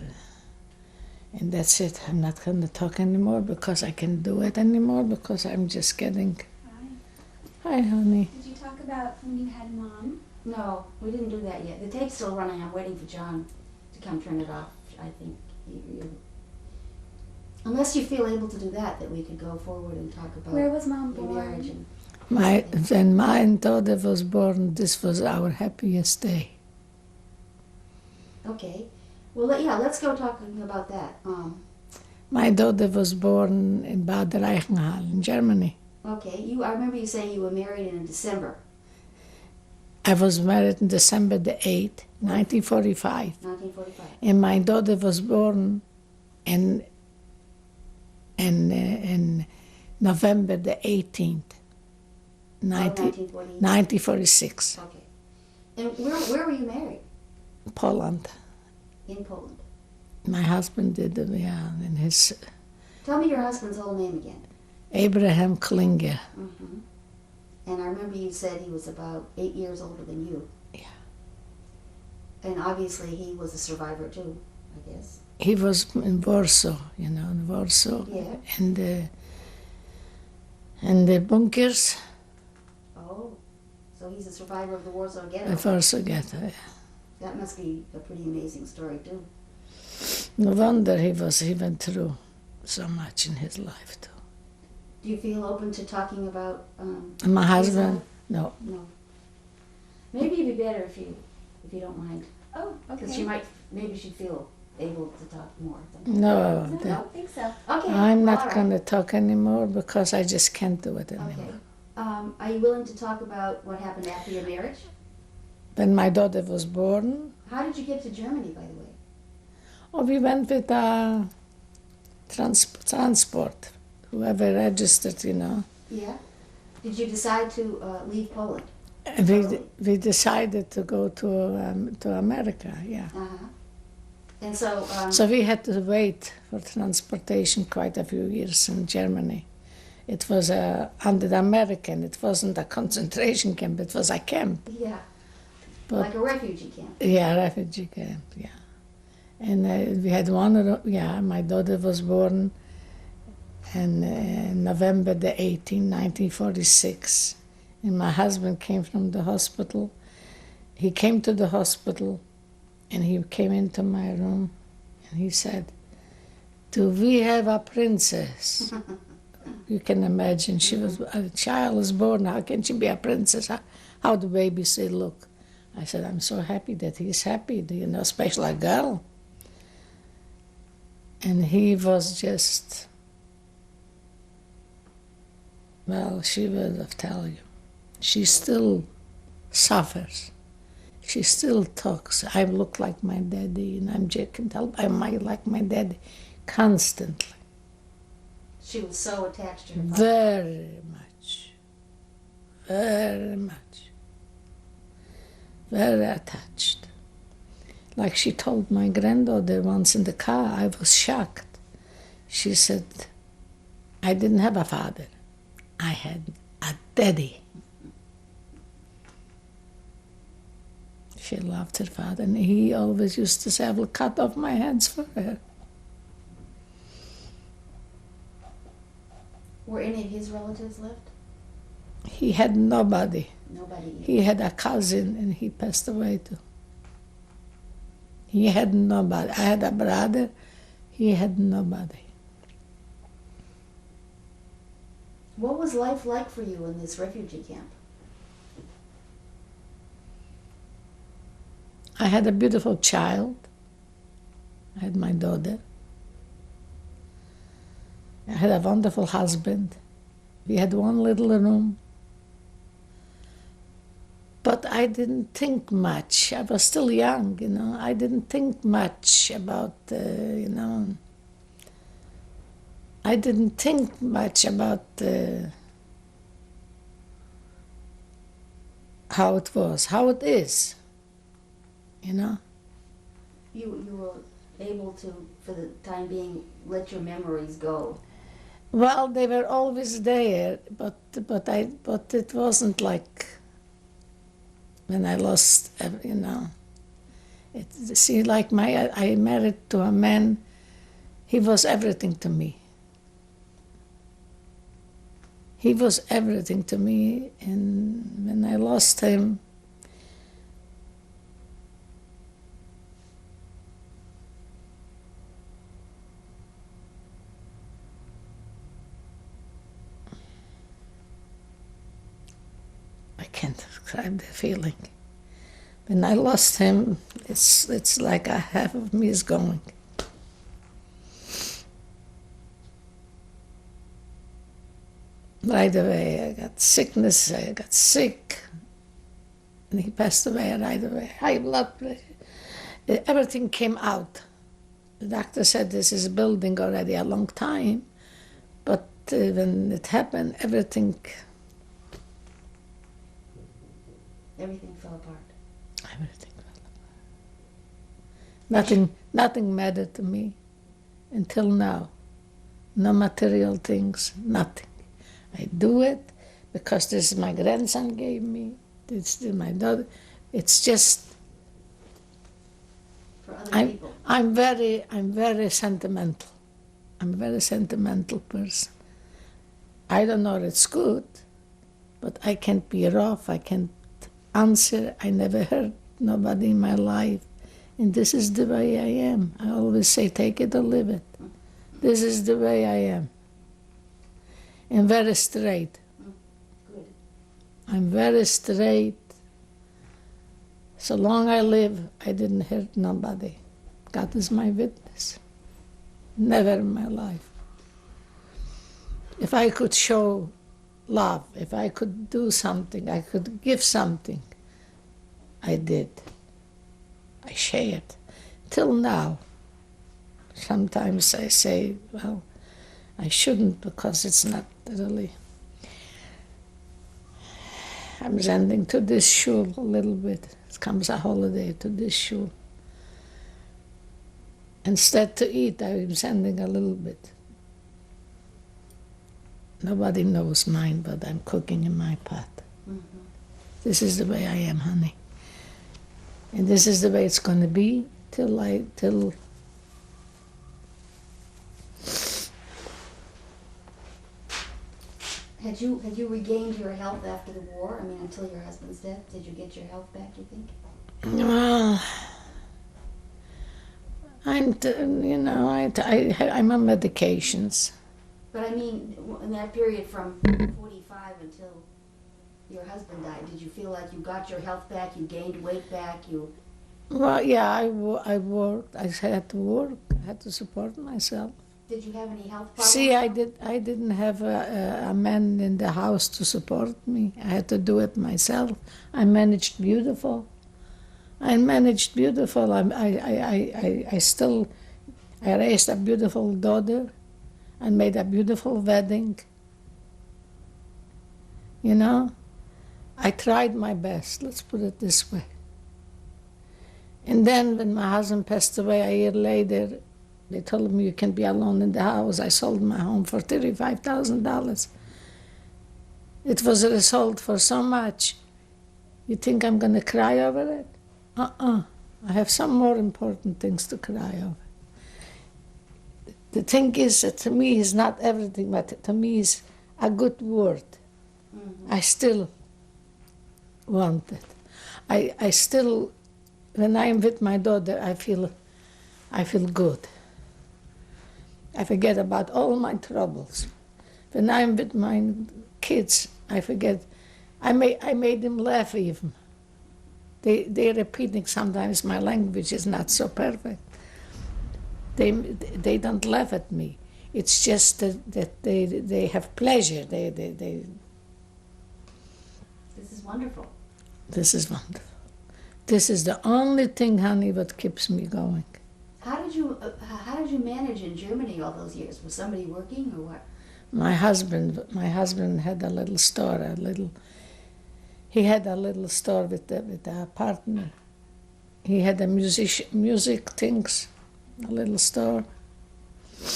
that's it. I'm not gonna talk anymore because I can't do it anymore because I'm just getting. Hi, honey. Did you talk about when you had mom? No, we didn't do that yet. The tape's still running. I'm waiting for John to come turn it off. I think unless you feel able to do that we could go forward and talk about Where was mom your marriage. born? When my daughter was born, this was our happiest day. Okay. Well, yeah, let's go talking about that. My daughter was born in Bad Reichenhall in Germany. Okay. I remember you saying you were married in December. I was married on December the 8th, 1945. 1945. And my daughter was born in November the 18th, 1946, Okay. And where were you married? Poland. In Poland. My husband did it, yeah, and his Tell me your husband's whole name again. Abraham Klinger. Mm-hmm. And I remember you said he was about 8 years older than you. Yeah. And obviously he was a survivor too, I guess. He was in Warsaw, in Warsaw. Yeah. And the bunkers, Oh, so he's a survivor of the Warsaw Ghetto. the Warsaw Ghetto. That must be a pretty amazing story too. No wonder he went through so much in his life too. Do you feel open to talking about And my husband, no. No. Maybe it'd be better if you don't mind. Oh, Because okay. maybe she'd feel able to talk more. No, I don't think so. Okay. I'm all not right. going to talk anymore because I just can't do it anymore. Okay. Are you willing to talk about what happened after your marriage? When my daughter was born, How did you get to Germany, by the way? we went with transport, whoever registered, Yeah. Did you decide to leave Poland? And we decided to go to America, yeah. Uh-huh. And so, So we had to wait for transportation quite a few years in Germany. It was under the American, it wasn't a concentration camp, it was a camp. yeah, But like a refugee camp. yeah, refugee camp, yeah. And we had my daughter was born in November the 18th, 1946. And my husband came from the hospital. He came to the hospital and he came into my room and he said, "Do we have a princess?" You can imagine, a child is born, how can she be a princess? How the baby say, look. I said, I'm so happy that he's happy, especially a girl. And he was just, well, she will tell you. She still suffers. She still talks. I look like my daddy, and can tell I might like my daddy constantly. She was so attached to her father. Very much. Very much. Very attached. Like she told my granddaughter once in the car, I was shocked. She said, I didn't have a father. I had a daddy. She loved her father, and he always used to say, I will cut off my hands for her. Were any of his relatives left? He had nobody. Nobody. He had a cousin, and he passed away too. He had nobody. I had a brother. He had nobody. What was life like for you in this refugee camp? I had a beautiful child. I had my daughter. I had a wonderful husband. We had one little room. But I didn't think much. I was still young, I didn't think much about, I didn't think much about how it was, how it is, You were able to, for the time being, let your memories go. Well, they were always there, but it wasn't like when I lost, you know. See, like I married to a man. He was everything to me. He was everything to me, and when I lost him, I can't describe the feeling. When I lost him, it's like a half of me is going. Right away, I got sickness, I got sick, and he passed away right away. High blood pressure. Everything came out. The doctor said this is building already a long time, but when it happened, everything fell apart. fell apart. Nothing mattered to me until now. No material things, nothing. I do it because this is my grandson gave me. This is my daughter. It's just For other people. I'm very sentimental. I'm a very sentimental person. I don't know if it's good, but I can't be rough. I can't answer. I never hurt nobody in my life. And this is the way I am. I always say, take it or leave it. This is the way I am. And very straight. Good. I'm very straight. So long I live, I didn't hurt nobody. God is my witness. Never in my life. If I could show love, if I could do something, I could give something, I did. I shared. Till now. Sometimes I say, well, I shouldn't because it's not really. I'm sending to this shul a little bit. It comes a holiday to this shul. Instead to eat, I'm sending a little bit. Nobody knows mine, but I'm cooking in my pot. Mm-hmm. This is the way I am, honey. And this is the way it's going to be till Had you regained your health after the war? I mean, until your husband's death, did you get your health back, you think? Well, I'm on medications. But I mean, in that period from 45 until your husband died, did you feel like you got your health back, you gained weight back, you... Well, yeah, I worked. I had to work. I had to support myself. Did you have any health problems? See, I didn't have a man in the house to support me. I had to do it myself. I managed beautiful. I raised a beautiful daughter. I made a beautiful wedding. You know, I tried my best. Let's put it this way. And then when my husband passed away a year later, they told me you can be alone in the house. I sold my home for $35,000. It was sold for so much. You think I'm going to cry over it? I have some more important things to cry over. The thing is that to me is not everything, but to me is a good word. Mm-hmm. I still want it. I still, when I'm with my daughter, I feel good. I forget about all my troubles. When I'm with my kids, I forget. I made them laugh even. They're repeating sometimes my language is not so perfect. They don't laugh at me. It's just that they have pleasure. They. This is wonderful. This is wonderful. This is the only thing, honey, that keeps me going. How did you manage in Germany all those years? Was somebody working or what? My husband had a little store, he had a little store with a partner. He had a music things, a little store.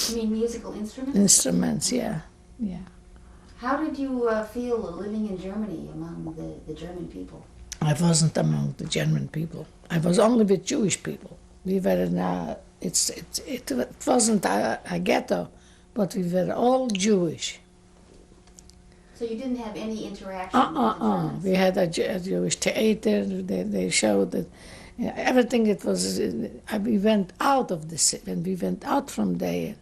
You mean musical instruments? Instruments, yeah. How did you feel living in Germany among the German people? I wasn't among the German people. I was only with Jewish people. We were in it wasn't a ghetto, but we were all Jewish. So you didn't have any interaction with the Germans? We had a Jewish theater. They showed that everything. It was. We went out of the city. When we went out from there,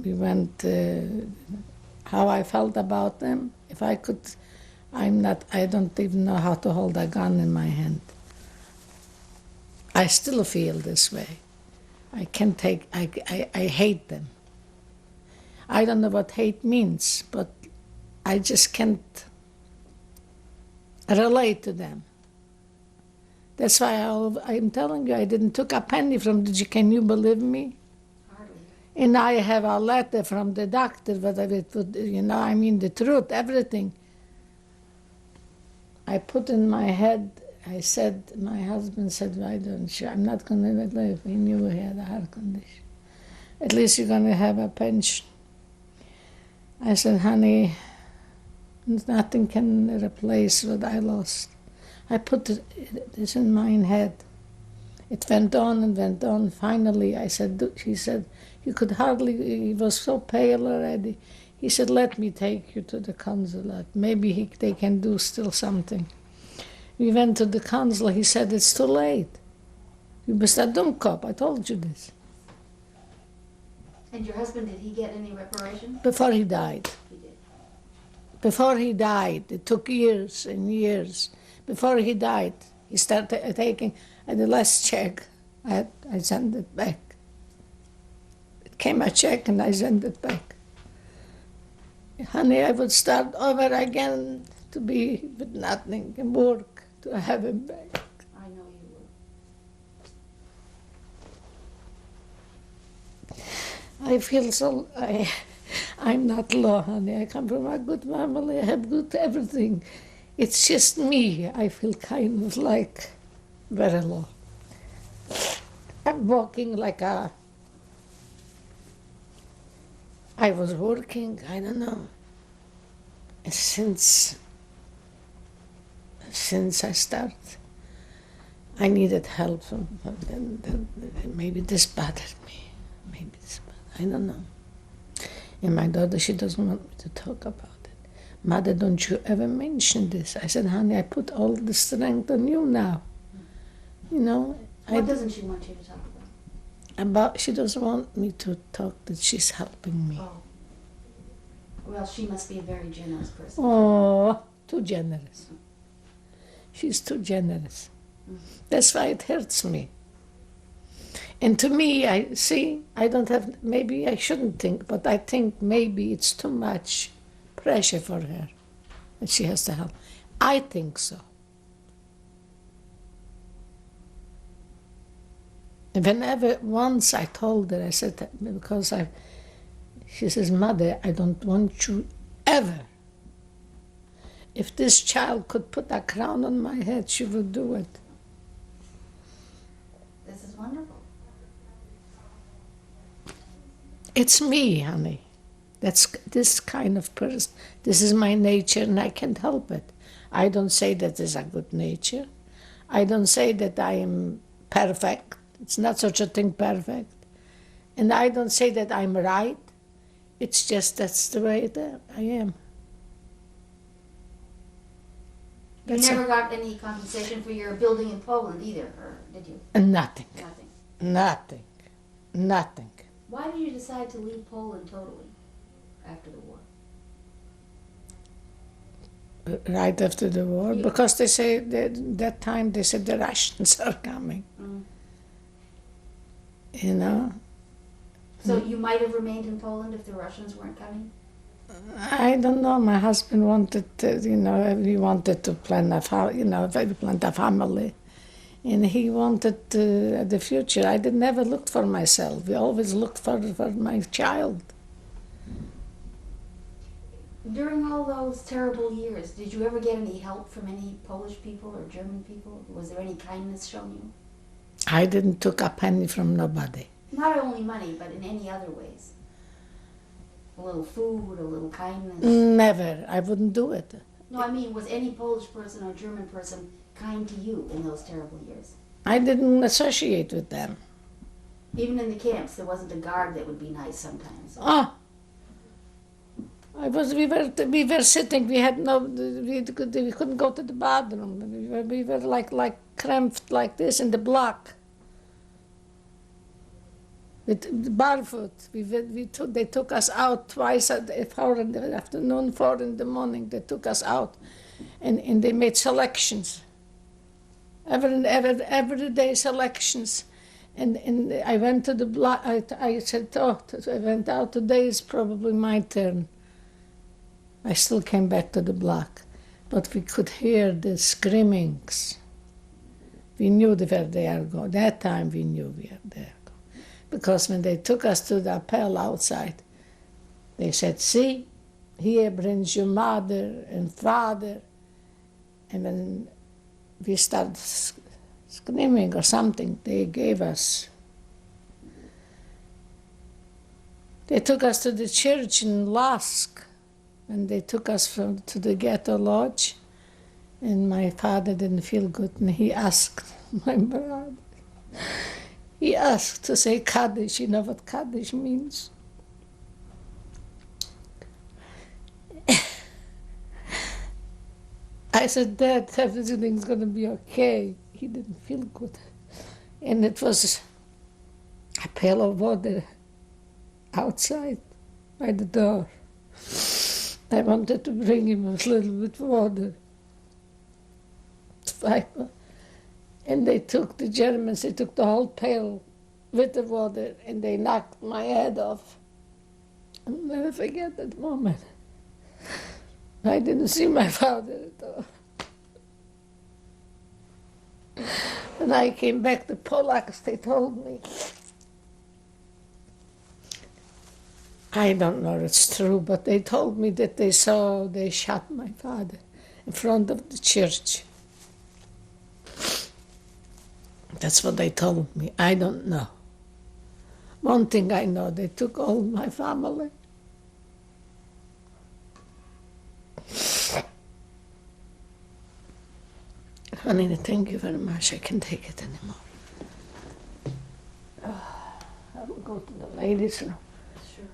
we went. How I felt about them. If I could, I'm not. I don't even know how to hold a gun in my hand. I still feel this way. I can't take. I hate them. I don't know what hate means, but I just can't relate to them. That's why I'm telling you, I didn't took a penny from the. Can you believe me? Hardly. And I have a letter from the doctor, but it would, I mean the truth, everything. I put in my head. I said, my husband said, why don't you? I'm not going to live. He knew he had a heart condition. At least you're going to have a pension. I said, honey, nothing can replace what I lost. I put this in my head. It went on and went on. Finally, she said, he could hardly, he was so pale already. He said, let me take you to the consulate. Maybe they can do still something. We went to the consulate. He said, it's too late. You must have dumb cop. I told you this. And your husband, did he get any reparation? Before he died. He did. Before he died, it took years and years. Before he died, he started taking, and the last check, I sent it back. It came a check and I sent it back. Honey, I would start over again to be with nothing and work to have him back. I know you would. I feel so, I'm not low, honey. I come from a good family, I have good everything. It's just me. I feel kind of like very low. I'm walking like I was working, I don't know, since I started. I needed help from maybe this bothered me. I don't know. And my daughter, she doesn't want me to talk about it. Mother, don't you ever mention this. I said, honey, I put all the strength on you now. What doesn't she want you to talk about? She doesn't want me to talk that she's helping me. Oh. Well, she must be a very generous person. Oh, too generous. She's too generous. That's why it hurts me. And to me, I don't have, maybe I shouldn't think, but I think maybe it's too much pressure for her that she has to help. I think so. And whenever, once I told her, I said, she says, Mother, I don't want you ever. If this child could put a crown on my head, she would do it. This is wonderful. It's me, honey. That's this kind of person. This is my nature, and I can't help it. I don't say that it's a good nature. I don't say that I am perfect. It's not such a thing, perfect. And I don't say that I'm right. It's just that's the way I am. You never got any compensation for your building in Poland either, or did you? Nothing. Nothing. Nothing. Why did you decide to leave Poland totally after the war? Right after the war, because they say that time they said the Russians are coming. So you might have remained in Poland if the Russians weren't coming? I don't know. My husband wanted to, he wanted to plant a family. And he wanted the future. I never looked for myself. We always looked for my child. During all those terrible years, did you ever get any help from any Polish people or German people? Was there any kindness shown you? I didn't took a penny from nobody. Not only money, but in any other ways. A little food, a little kindness. Never. I wouldn't do it. No, I mean, was any Polish person or German person kind to you in those terrible years? I didn't associate with them. Even in the camps, there wasn't a guard that would be nice sometimes. Ah, we were sitting. We had no. We couldn't go to the bathroom. We were like cramped like this in the block. With barefoot. They took us out twice at 4 in the afternoon, 4 in the morning. They took us out, and they made selections. Every day selections. And I went to the block. I said, oh, I went out. Today is probably my turn. I still came back to the block, but we could hear the screamings. We knew where they are going. That time we knew where they are going. Because when they took us to the appel outside, they said, see, here brings your mother and father. And when we started screaming or something, they gave us. They took us to the church in Lask, and they took us to the ghetto lodge, and my father didn't feel good, and he asked my brother, he asked to say Kaddish. You know what Kaddish means? I said, Dad, everything's going to be okay. He didn't feel good. And it was a pail of water outside by the door. I wanted to bring him a little bit of water. And they took, the Germans, they took the whole pail with the water and they knocked my head off. I'll never forget that moment. I didn't see my father at all. When I came back, the Polacks, they told me, I don't know if it's true, but they told me that they shot my father in front of the church. That's what they told me. I don't know. One thing I know, they took all my family. Honey, thank you very much. I can't take it anymore. I will go to the ladies' room. Sure.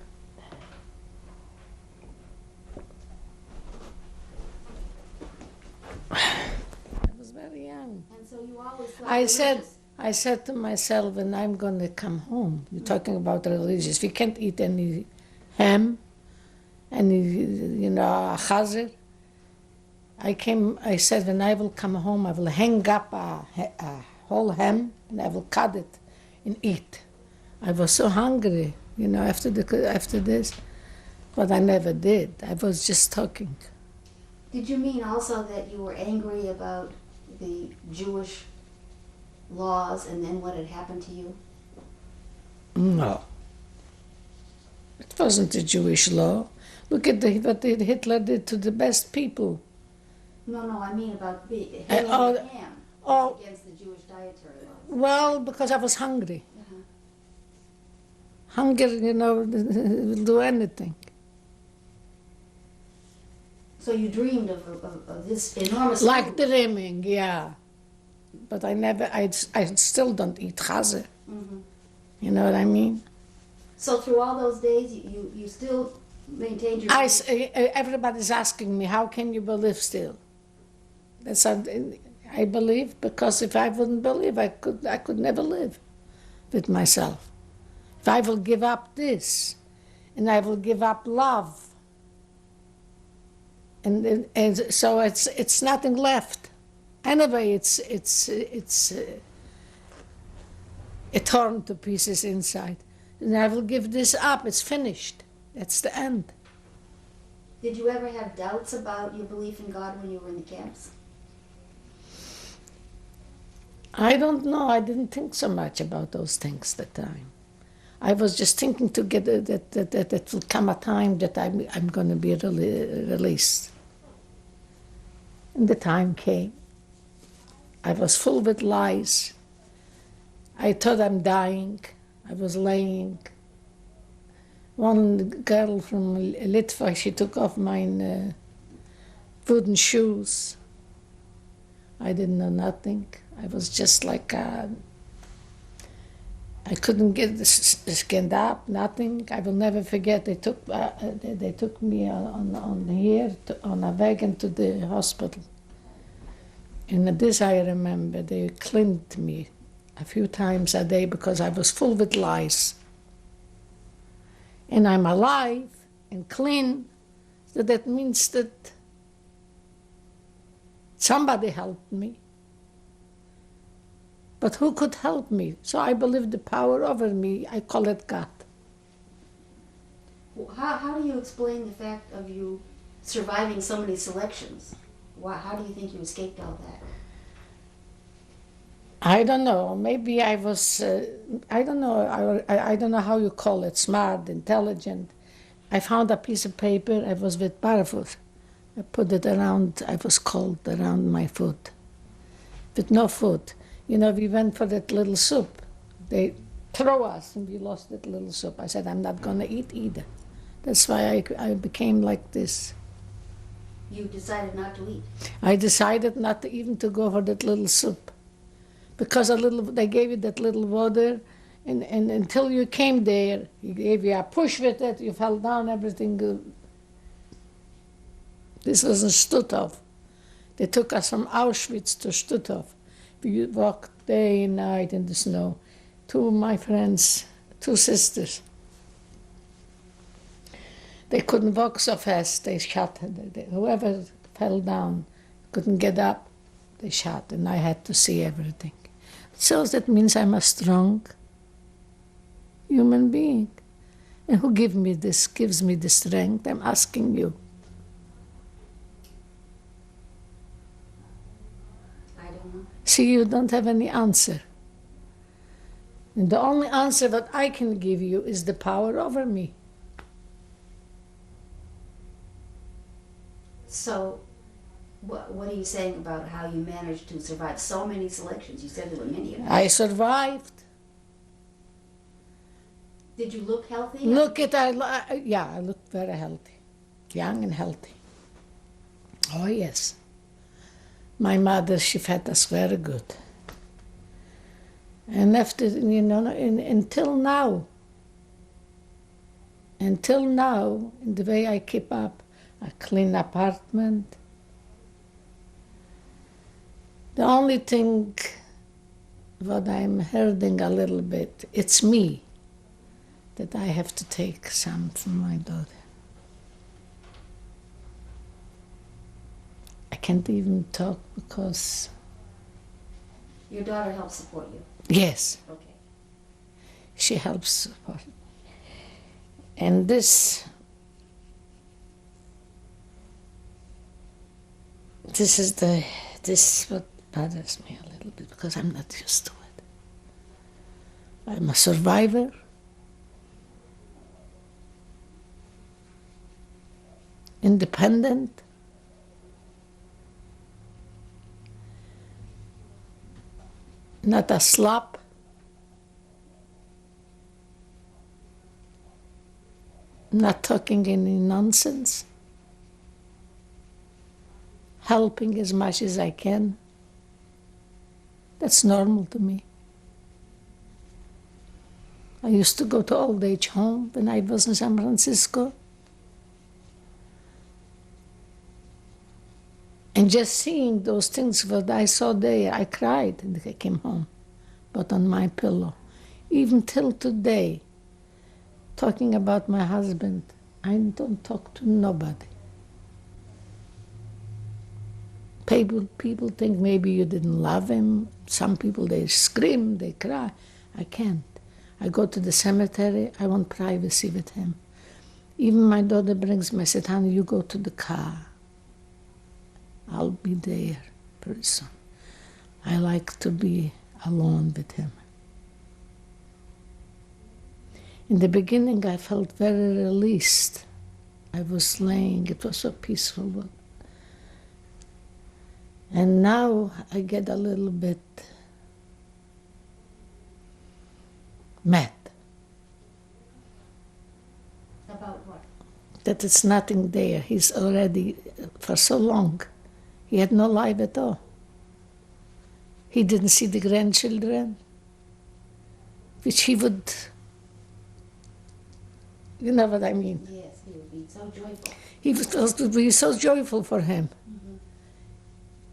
I was very young. And so you always felt I said to myself, when I'm going to come home, you're talking about religious, we can't eat any ham, any, chazer. I said, when I will come home, I will hang up a whole ham and I will cut it and eat. I was so hungry, after this, but I never did. I was just talking. Did you mean also that you were angry about the Jewish laws and then what had happened to you? No. It wasn't a Jewish law. Look at what Hitler did to the best people. No, I mean about Hitler oh, and ham oh. against the Jewish dietary laws. Well, because I was hungry. Uh-huh. Hunger, will do anything. So you dreamed of this enormous Like food. dreaming, yeah. But I still don't eat chazer. Mm-hmm. You know what I mean? So through all those days, you still maintained your... Everybody's asking me, how can you believe still? That's I believe, because if I wouldn't believe, I could never live with myself. If I will give up this, and I will give up love, and so it's nothing left. Anyway, it's torn to pieces inside, and I will give this up. It's finished. That's the end. Did you ever have doubts about your belief in God when you were in the camps? I don't know. I didn't think so much about those things at the time. I was just thinking to get that will come a time that I'm going to be released. And the time came. I was full with lies. I thought I'm dying. I was laying. One girl from Litva, she took off my wooden shoes. I didn't know nothing. I was just like, I couldn't stand up, nothing. I will never forget, they took me on here, on a wagon to the hospital. And this I remember, they cleaned me a few times a day because I was full with lice. And I'm alive and clean, so that means that somebody helped me. But who could help me? So I believe the power over me, I call it God. How do you explain the fact of you surviving so many selections? How do you think you escaped all that? I don't know. Maybe I was, I don't know. I don't know how you call it, smart, intelligent. I found a piece of paper. I was with barefoot. I put it around, I was cold, around my foot. With no food. You know, we went for that little soup. They throw us and we lost that little soup. I said, I'm not going to eat either. That's why I became like this. You decided not to eat. I decided not to even to go for that little soup. Because they gave you that little water, and until you came there, he gave you a push with it, you fell down, everything good. This was in Stutthof. They took us from Auschwitz to Stutthof. We walked day and night in the snow. Two of my friends, two sisters, they couldn't walk so fast, they shot. Whoever fell down, couldn't get up, they shot, and I had to see everything. So that means I'm a strong human being. And who gives me the strength? I'm asking you. I don't know. See, you don't have any answer. And the only answer that I can give you is the power over me. So, what are you saying about how you managed to survive so many selections? You said there were many of them. I survived. Did you look healthy? I looked very healthy, young and healthy. Oh yes. My mother, she fed us very good. And after, until now, in the way I keep up, a clean apartment. The only thing what I'm hurting a little bit, it's me, that I have to take some from my daughter. I can't even talk because... Your daughter helps support you? Yes, Okay. she helps support. And this is what bothers me a little bit, because I'm not used to it. I'm a survivor. Independent. Not a slop. Not talking any nonsense. Helping as much as I can. That's normal to me. I used to go to old age home when I was in San Francisco. And just seeing those things that I saw there, I cried and I came home, but on my pillow. Even till today, talking about my husband, I don't talk to nobody. People think maybe you didn't love him. Some people, they scream, they cry. I can't. I go to the cemetery, I want privacy with him. Even my daughter brings me, I said, honey, you go to the car. I'll be there pretty soon. I like to be alone with him. In the beginning, I felt very released. I was laying, it was so peaceful. But and now I get a little bit mad. that it's nothing there. He's already, for so long, he had no life at all. He didn't see the grandchildren, which he would, you know what I mean. Yes, he would be so joyful. It would be so joyful for him.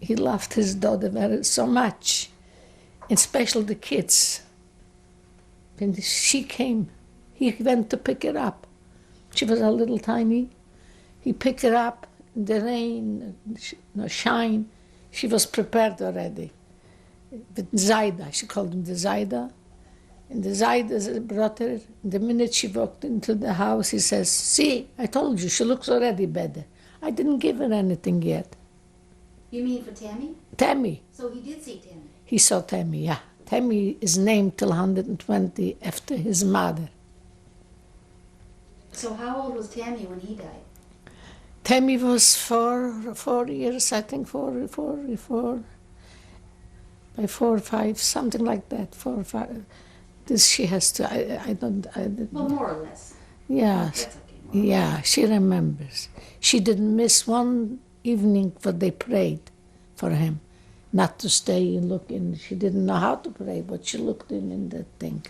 He loved his daughter so much, and especially the kids. When she came, he went to pick her up. She was a little tiny. He picked her up in the rain, no shine. She was prepared already. With Zaida, she called him the Zaida. And the Zaida brought her. The minute she walked into the house, he says, "See, I told you, she looks already better. I didn't give her anything yet." You mean for Tammy? Tammy. So he did see Tammy. He saw Tammy, yeah. Tammy is named till 120 after his mother. So how old was Tammy when he died? Tammy was 4 years, I think, by 4 or 5, something like that, 4 or 5. This she has to, I don't. Well, more or less. Yeah, That's okay. More or less. yeah, she remembers. She didn't miss one evening where they prayed for him, not to stay and look in. She didn't know how to pray, but she looked in the thing.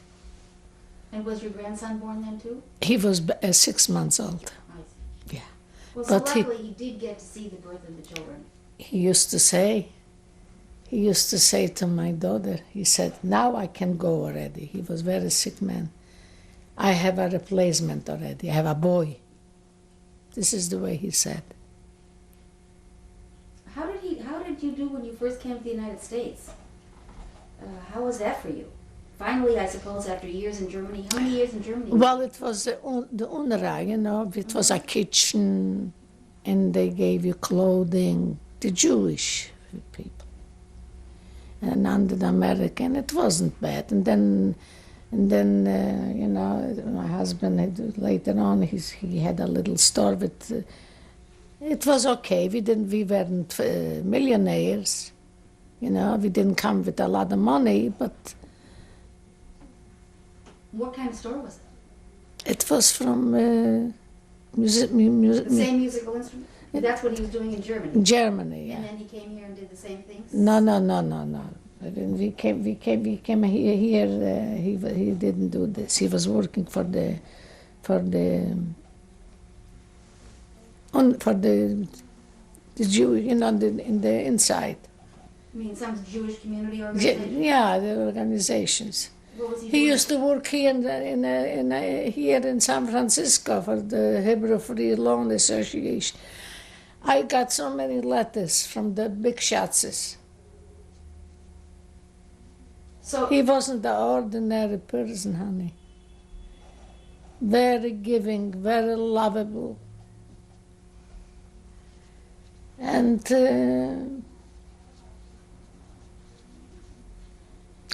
And was your grandson born then too? He was 6 months old. I see. Yeah. Well, so But he- luckily he did get to see the birth of the children. He used to say to my daughter, he said, "Now I can go already." He was very sick man. "I have a replacement already. I have a boy." This is the way he said. How did you do when you first came to the United States? How was that for you? Finally, I suppose, after years in Germany. How many years in Germany? Well, it was the UNRWA, you know, it was a kitchen, and they gave you clothing, the Jewish people. And under the American, it wasn't bad. And then you know, my husband, later on, he had a little store with, it was okay. We weren't millionaires, you know, we didn't come with a lot of money, but What kind of store was it? it was from The same musical instrument? That's what he was doing in Germany. Germany, And yeah. then he came here and did the same things? No. When we came here. He didn't do this. He was working for the Jew, you know, in the inside. You mean some Jewish community organization? Yeah, the organizations. What was he He doing? used to work here here in San Francisco for the Hebrew Free Loan Association. I got so many letters from the big shots. So, He wasn't the ordinary person, honey. Very giving, very lovable. And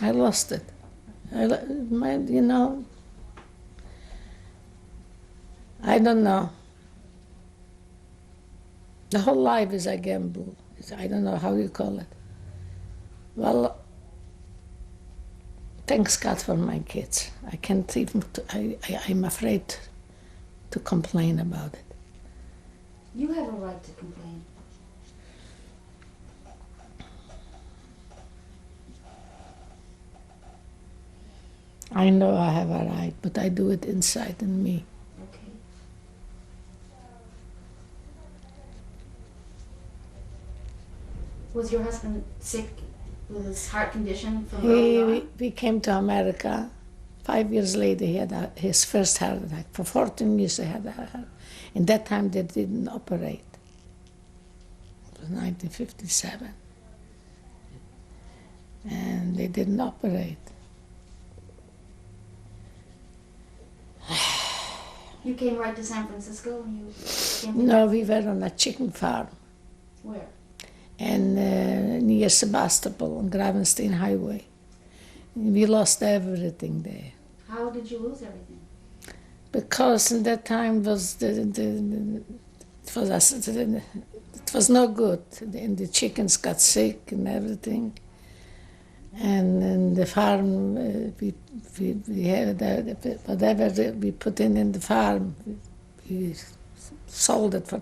I lost it. You know, I don't know. The whole life is a gamble. I don't know how you call it. Well, thanks God for my kids. I can't even, I'm afraid to complain about it. you have a right to complain. I know I have a right, but I do it inside in me. Okay. Was your husband sick with his heart condition from early on? We came to America. 5 years later, he had his first heart attack. For 14 years, he had a heart. In that time, they didn't operate. It was 1957. And they didn't operate. You came right to San Francisco when you came to No, we were on a chicken farm. Where? And near Sebastopol on Gravenstein Highway. We lost everything there How did you lose everything? because in that time it was no good, and the chickens got sick and everything. And in the farm, we had whatever we put in the farm, we sold it for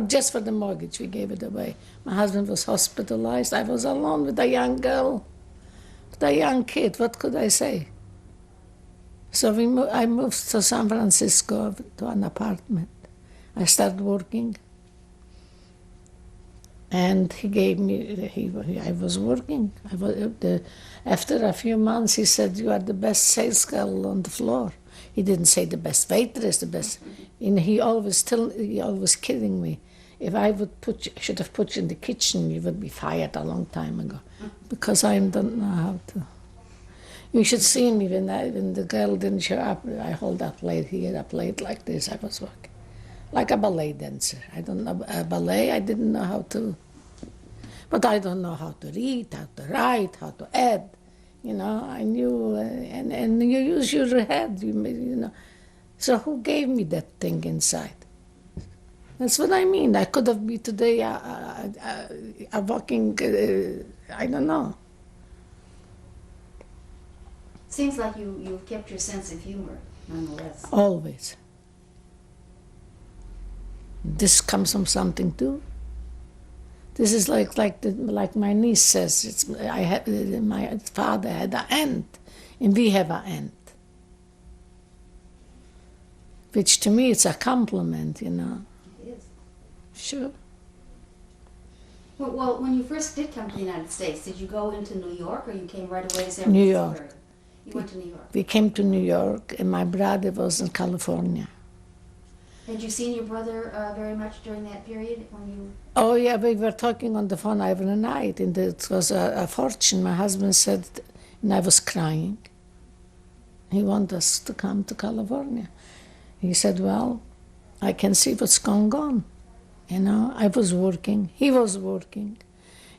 just for the mortgage. We gave it away. My husband was hospitalized. I was alone with a young girl, with a young kid. What could I say? So I moved to San Francisco to an apartment. I started working, and he gave me. I was working. After a few months, he said, "You are the best sales girl on the floor." He didn't say the best waitress, the best. And he always kidding me. If I should have put you in the kitchen, you would be fired a long time ago, because I don't know how to. You should see me when the girl didn't show up. I hold a plate here, a plate like this. I was working like a ballet dancer. I don't know ballet. I didn't know how to. But I don't know how to read, how to write, how to add. You know, I knew, and you use your head. You know. So who gave me that thing inside? That's what I mean. I could have been today a walking. I don't know. Seems like you've kept your sense of humor, nonetheless. Always. This comes from something too. This is like my niece says. My father had an aunt, and we have an aunt. Which to me it's a compliment, you know. It is. Sure. Well, when you first did come to the United States, did you go into New York, or you came right away to San Francisco? New York. Area? You went to New York. We came to New York, and my brother was in California. Had you seen your brother very much during that period when you? Oh yeah, we were talking on the phone every night, and it was a fortune. My husband said, and I was crying. He wanted us to come to California. He said, "Well, I can see what's going on. You know, I was working. He was working,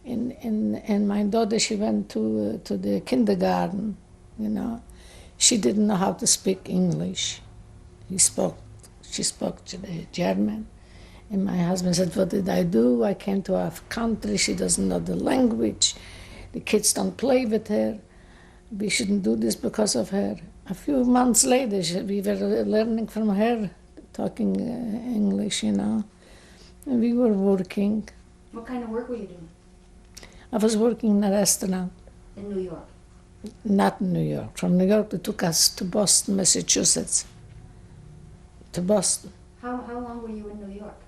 and my daughter, she went to the kindergarten. You know, she didn't know how to speak English. She spoke German. And my husband said, "What did I do? I came to a country, she doesn't know the language. The kids don't play with her. We shouldn't do this because of her." A few months later, we were learning from her, talking English, you know. And we were working. What kind of work were you doing? I was working in a restaurant. In New York. Not in New York. From New York, they took us to Boston, Massachusetts. To Boston. How long were you in New York?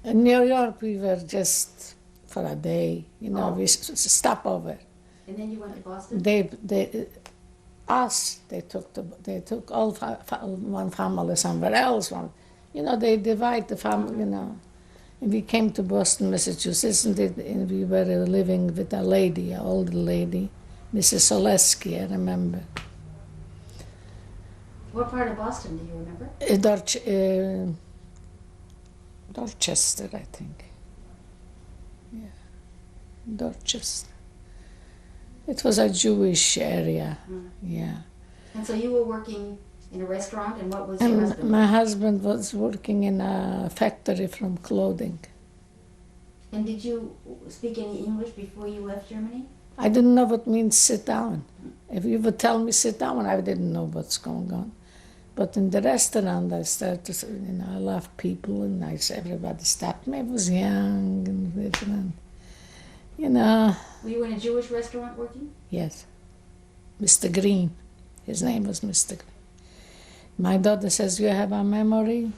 In New York, we were just for a day, you know, we stop over. And then you went to Boston? They took all one family somewhere else. You know, they divide the family, you know. And we came to Boston, Massachusetts, and we were living with a lady, an older lady, Mrs. Oleski, I remember. What part of Boston do you remember? Dorchester, I think. Yeah, Dorchester. It was a Jewish area, yeah. And so you were working in a restaurant, and what was your husband? And my husband was working in a factory from clothing. And did you speak any English before you left Germany? I didn't know what means sit down. If you would tell me sit down, I didn't know what's going on. But in the restaurant, I started, you know, I love people, and everybody stopped me. I was young and different, you know. Were you in a Jewish restaurant working? Yes. Mr. Green. His name was Mr. Green. My daughter says, "You have a memory?"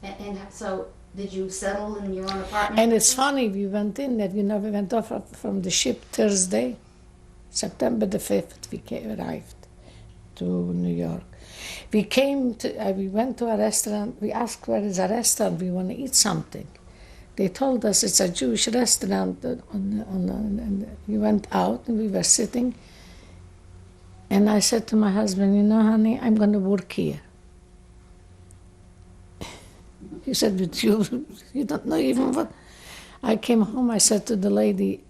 And so did you settle in your own apartment? And it's funny, we went in, we went off from the ship Thursday, September the 5th, we arrived to New York. We went to a restaurant, we asked where is a restaurant, we want to eat something. They told us it's a Jewish restaurant, and we went out and we were sitting, and I said to my husband, "You know, honey, I'm going to work here." He said, "But you don't know even what." I came home, I said to the lady,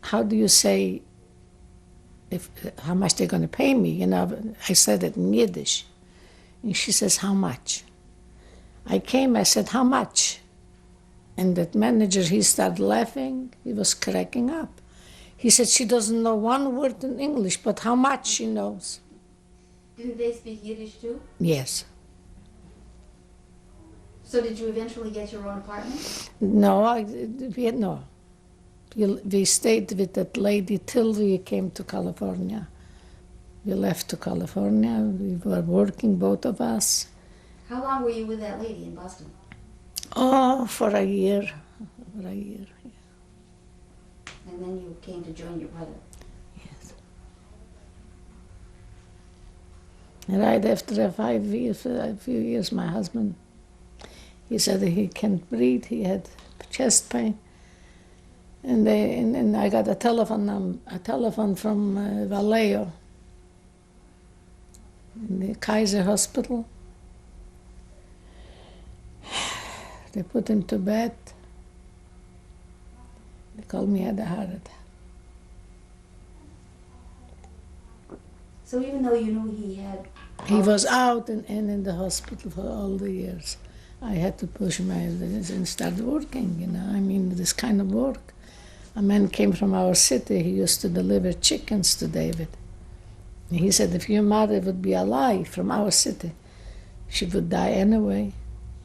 "How do you say how much they're going to pay me?" You know, I said it in Yiddish. And she says, "How much?" I came, I said, "How much?" And that manager, he started laughing. He was cracking up. He said, "She doesn't know one word in English, but how much she knows." Didn't they speak Yiddish too? Yes. So did you eventually get your own apartment? No, no. We stayed with that lady till we came to California. We left to California. We were working, both of us. How long were you with that lady in Boston? Oh, for a year. For a year, yeah. And then you came to join your brother. Yes. Right after a few years, my husband, he said he can't breathe. He had chest pain. And I got a telephone from Valour in the Kaiser Hospital. They put him to bed. They called me had a heart attack. So even though you knew he had... He was out and in the hospital for all the years. I had to push my and start working, you know. I mean, this kind of work. A man came from our city. He used to deliver chickens to David. He said, if your mother would be alive from our city, she would die anyway,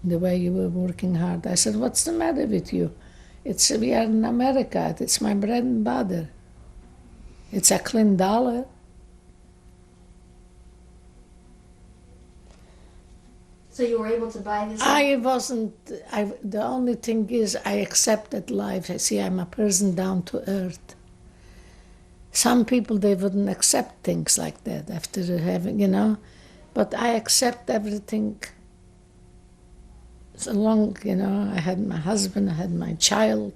the way you were working hard. I said, what's the matter with you? We are in America. It's my bread and butter. It's a clean dollar. So you were able to buy this? The only thing is I accepted life. I see I'm a person down to earth. Some people, they wouldn't accept things like that after having, you know. But I accept everything. So long, you know, I had my husband, I had my child,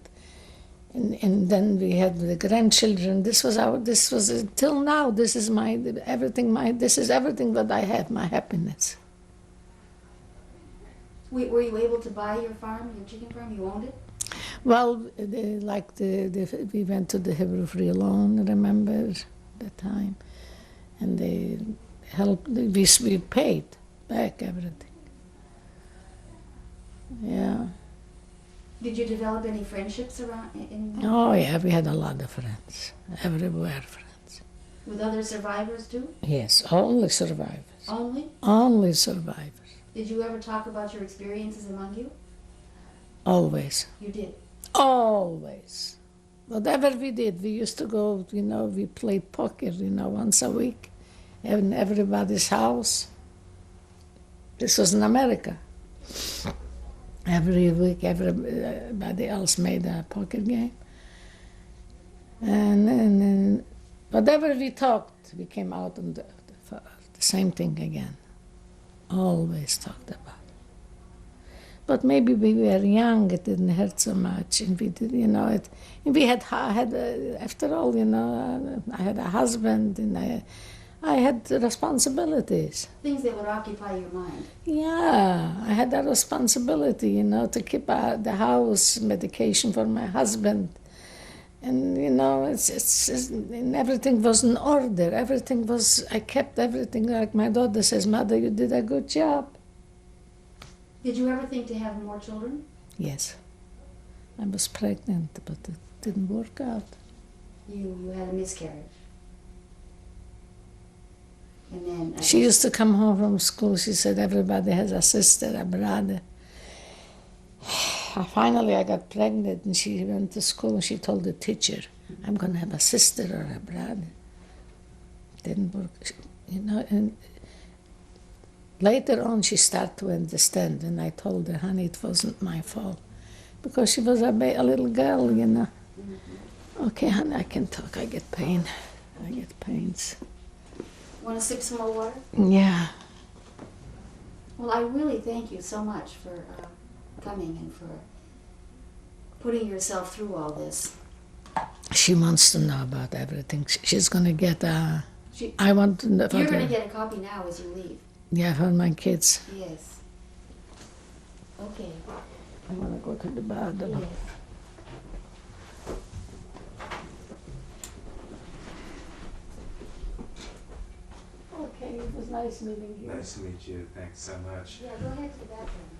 and then we had the grandchildren. This was till now, this is everything that I have, my happiness. Were you able to buy your farm, your chicken farm? You owned it? Well, we went to the Hebrew Free Loan, remember, the time, and they helped, we paid back everything. Yeah. Did you develop any friendships around? Oh, yeah, we had a lot of friends, everywhere friends. With other survivors too? Yes, only survivors. Only? Only survivors. Did you ever talk about your experiences among you? Always. You did? Always. Whatever we did, we used to go, you know, we played poker, you know, once a week in everybody's house. This was in America. Every week, everybody else made a poker game. And whatever we talked, we came out on the same thing again. Always talked about it. But maybe we were young, it didn't hurt so much, and we did, you know, after all, you know, I had a husband, and I had responsibilities. Things that would occupy your mind. Yeah, I had a responsibility, you know, to keep the house, medication for my husband. And, you know, and everything was in order. I kept everything. Like my daughter says, Mother, you did a good job. Did you ever think to have more children? Yes. I was pregnant, but it didn't work out. You had a miscarriage. And then... She used to come home from school. She said, everybody has a sister, a brother. Finally, I got pregnant, and she went to school, and she told the teacher, I'm going to have a sister or a brother. Didn't work, you know, and later on, she started to understand, and I told her, honey, it wasn't my fault, because she was a little girl, you know. Mm-hmm. Okay, honey, I can talk. I get pain. I get pains. Want to sip some more water? Yeah. Well, I really thank you so much for coming and for putting yourself through all this. She wants to know about everything. She's going to get I want to know. You're going to get a copy now as you leave. Yeah, for my kids. Yes. Okay. I want to go to the bathroom. Yes. Okay, it was nice meeting you. Nice to meet you. Thanks so much. Yeah, go ahead to the bathroom.